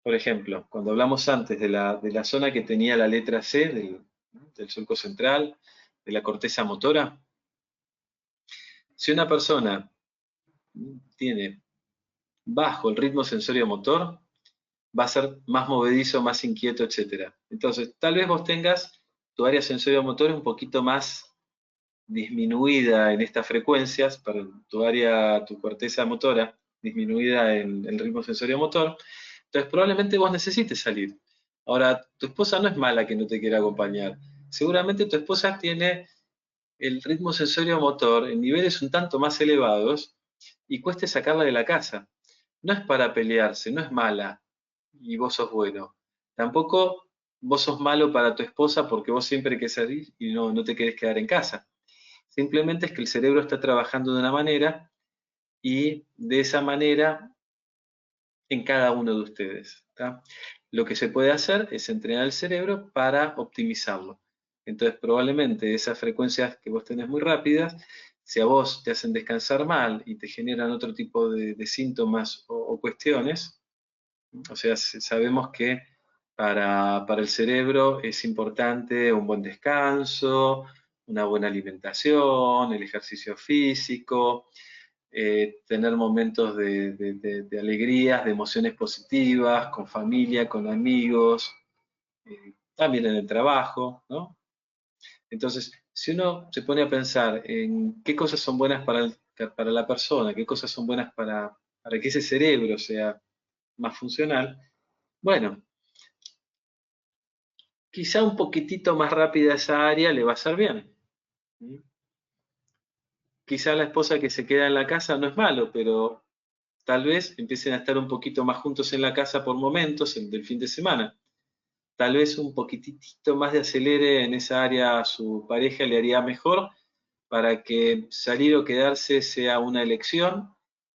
por ejemplo, cuando hablamos antes de la zona que tenía la letra C del surco central, de la corteza motora, si una persona tiene bajo el ritmo sensorio motor, va a ser más movedizo, más inquieto, etc. Entonces, tal vez vos tengas tu área sensorio motor un poquito más disminuida en estas frecuencias, para tu corteza motora disminuida en el ritmo sensorio motor, entonces probablemente vos necesites salir. Ahora, tu esposa no es mala que no te quiera acompañar. Seguramente tu esposa tiene el ritmo sensorio motor en niveles un tanto más elevados y cueste sacarla de la casa. No es para pelearse, no es mala y vos sos bueno. Tampoco vos sos malo para tu esposa porque vos siempre querés salir y no te querés quedar en casa. Simplemente es que el cerebro está trabajando de una manera y de esa manera en cada uno de ustedes. ¿Tá? Lo que se puede hacer es entrenar el cerebro para optimizarlo. Entonces, probablemente esas frecuencias que vos tenés muy rápidas, si a vos te hacen descansar mal y te generan otro tipo de síntomas o cuestiones, o sea, sabemos que para el cerebro es importante un buen descanso, una buena alimentación, el ejercicio físico, tener momentos de alegrías, de emociones positivas, con familia, con amigos, también en el trabajo, ¿no? Entonces, si uno se pone a pensar en qué cosas son buenas para la persona, qué cosas son buenas para que ese cerebro sea más funcional, bueno, quizá un poquitito más rápida esa área le va a hacer bien. Quizá la esposa que se queda en la casa no es malo, pero tal vez empiecen a estar un poquito más juntos en la casa por momentos del fin de semana. Tal vez un poquitito más de acelere en esa área a su pareja le haría mejor para que salir o quedarse sea una elección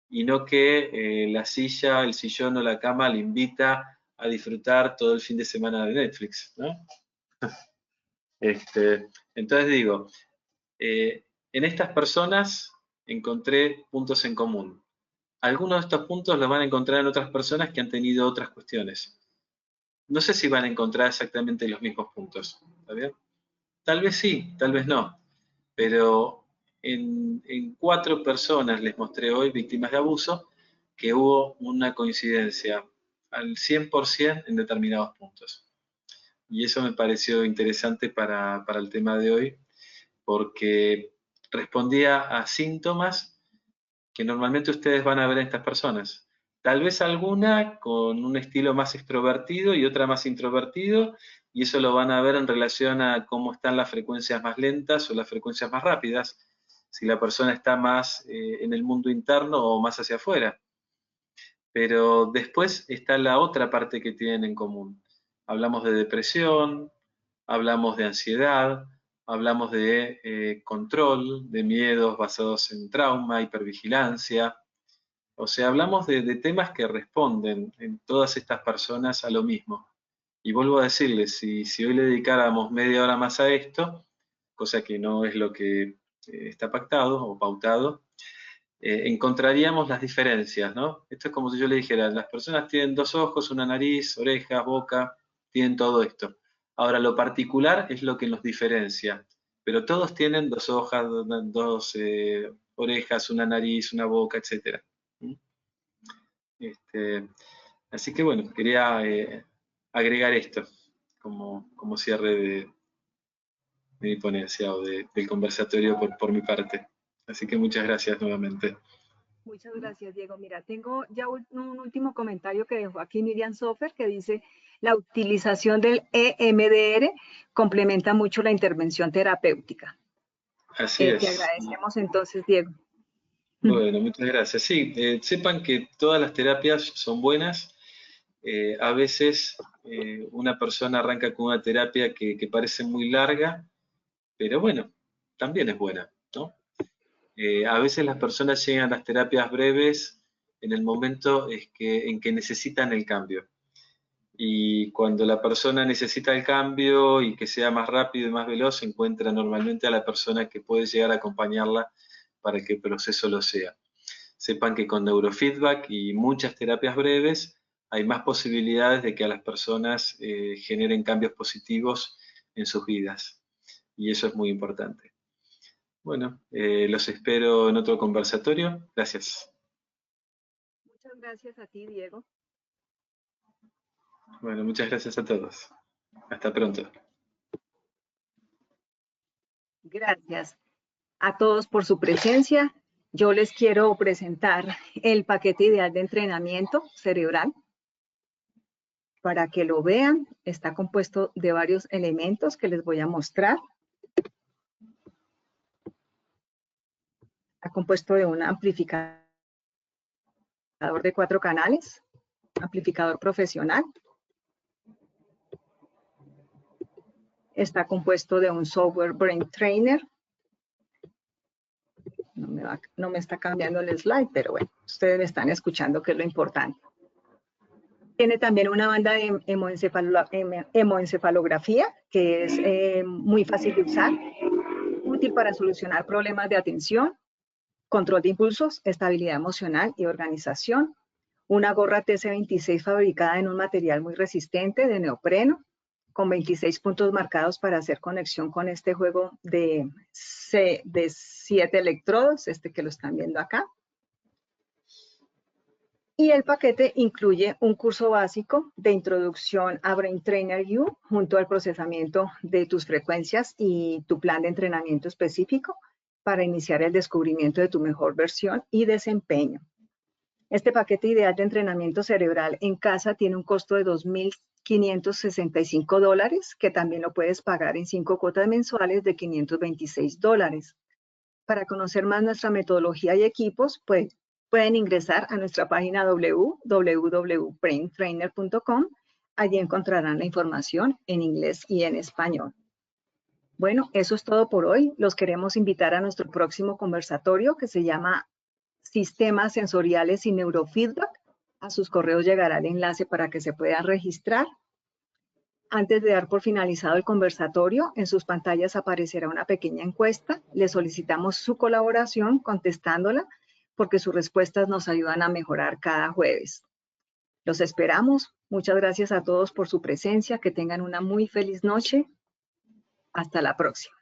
y no que la silla, el sillón o la cama le invita a disfrutar todo el fin de semana de Netflix, ¿no? Entonces digo, en estas personas encontré puntos en común. Algunos de estos puntos los van a encontrar en otras personas que han tenido otras cuestiones. No sé si van a encontrar exactamente los mismos puntos. ¿Está bien? Tal vez sí, tal vez no. Pero en 4 personas les mostré hoy, víctimas de abuso, que hubo una coincidencia al 100% en determinados puntos. Y eso me pareció interesante para el tema de hoy, porque respondía a síntomas que normalmente ustedes van a ver en estas personas. Tal vez alguna con un estilo más extrovertido y otra más introvertido, y eso lo van a ver en relación a cómo están las frecuencias más lentas o las frecuencias más rápidas, si la persona está más en el mundo interno o más hacia afuera. Pero después está la otra parte que tienen en común. Hablamos de depresión, hablamos de ansiedad, hablamos de control, de miedos basados en trauma, hipervigilancia. O sea, hablamos de temas que responden en todas estas personas a lo mismo. Y vuelvo a decirles, si hoy le dedicáramos media hora más a esto, cosa que no es lo que está pactado o pautado, encontraríamos las diferencias, ¿no? Esto es como si yo le dijera, las personas tienen 2 ojos, una nariz, orejas, boca, tienen todo esto. Ahora, lo particular es lo que nos diferencia, pero todos tienen 2 hojas, 2 orejas, una nariz, una boca, etc. ¿Mm? Así que bueno, quería agregar esto como cierre de mi ponencia o del conversatorio por mi parte. Así que muchas gracias nuevamente. Muchas gracias, Diego. Mira, tengo ya un último comentario que dejó aquí Miriam Sofer, que dice, la utilización del EMDR complementa mucho la intervención terapéutica. Así Te es. agradecemos entonces, Diego. Bueno, muchas gracias. Sí, sepan que todas las terapias son buenas. A veces una persona arranca con una terapia que parece muy larga, pero bueno, también es buena, ¿no? A veces las personas llegan a las terapias breves en el momento en que necesitan el cambio. Y cuando la persona necesita el cambio y que sea más rápido y más veloz, encuentra normalmente a la persona que puede llegar a acompañarla para que el proceso lo sea. Sepan que con neurofeedback y muchas terapias breves hay más posibilidades de que a las personas generen cambios positivos en sus vidas. Y eso es muy importante. Bueno, los espero en otro conversatorio. Gracias. Muchas gracias a ti, Diego. Bueno, muchas gracias a todos. Hasta pronto. Gracias a todos por su presencia. Yo les quiero presentar el paquete ideal de entrenamiento cerebral para que lo vean. Está compuesto de varios elementos que les voy a mostrar. Está compuesto de un amplificador de 4 canales, amplificador profesional. Está compuesto de un software Brain Trainer. No me está cambiando el slide, pero bueno, ustedes me están escuchando, que es lo importante. Tiene también una banda de hemoencefalografía, que es muy fácil de usar, útil para solucionar problemas de atención, control de impulsos, estabilidad emocional y organización. Una gorra TC26 fabricada en un material muy resistente de neopreno, con 26 puntos marcados para hacer conexión con este juego de 7 electrodos, que lo están viendo acá. Y el paquete incluye un curso básico de introducción a Brain Trainer U junto al procesamiento de tus frecuencias y tu plan de entrenamiento específico para iniciar el descubrimiento de tu mejor versión y desempeño. Este paquete ideal de entrenamiento cerebral en casa tiene un costo de $2,565, que también lo puedes pagar en 5 cuotas mensuales de $526. Para conocer más nuestra metodología y equipos, pueden ingresar a nuestra página www.braintrainer.com. Allí encontrarán la información en inglés y en español. Bueno, eso es todo por hoy. Los queremos invitar a nuestro próximo conversatorio, que se llama Sistemas Sensoriales y Neurofeedback. A sus correos llegará el enlace para que se puedan registrar. Antes de dar por finalizado el conversatorio, en sus pantallas aparecerá una pequeña encuesta. Les solicitamos su colaboración contestándola, porque sus respuestas nos ayudan a mejorar cada jueves. Los esperamos. Muchas gracias a todos por su presencia. Que tengan una muy feliz noche. Hasta la próxima.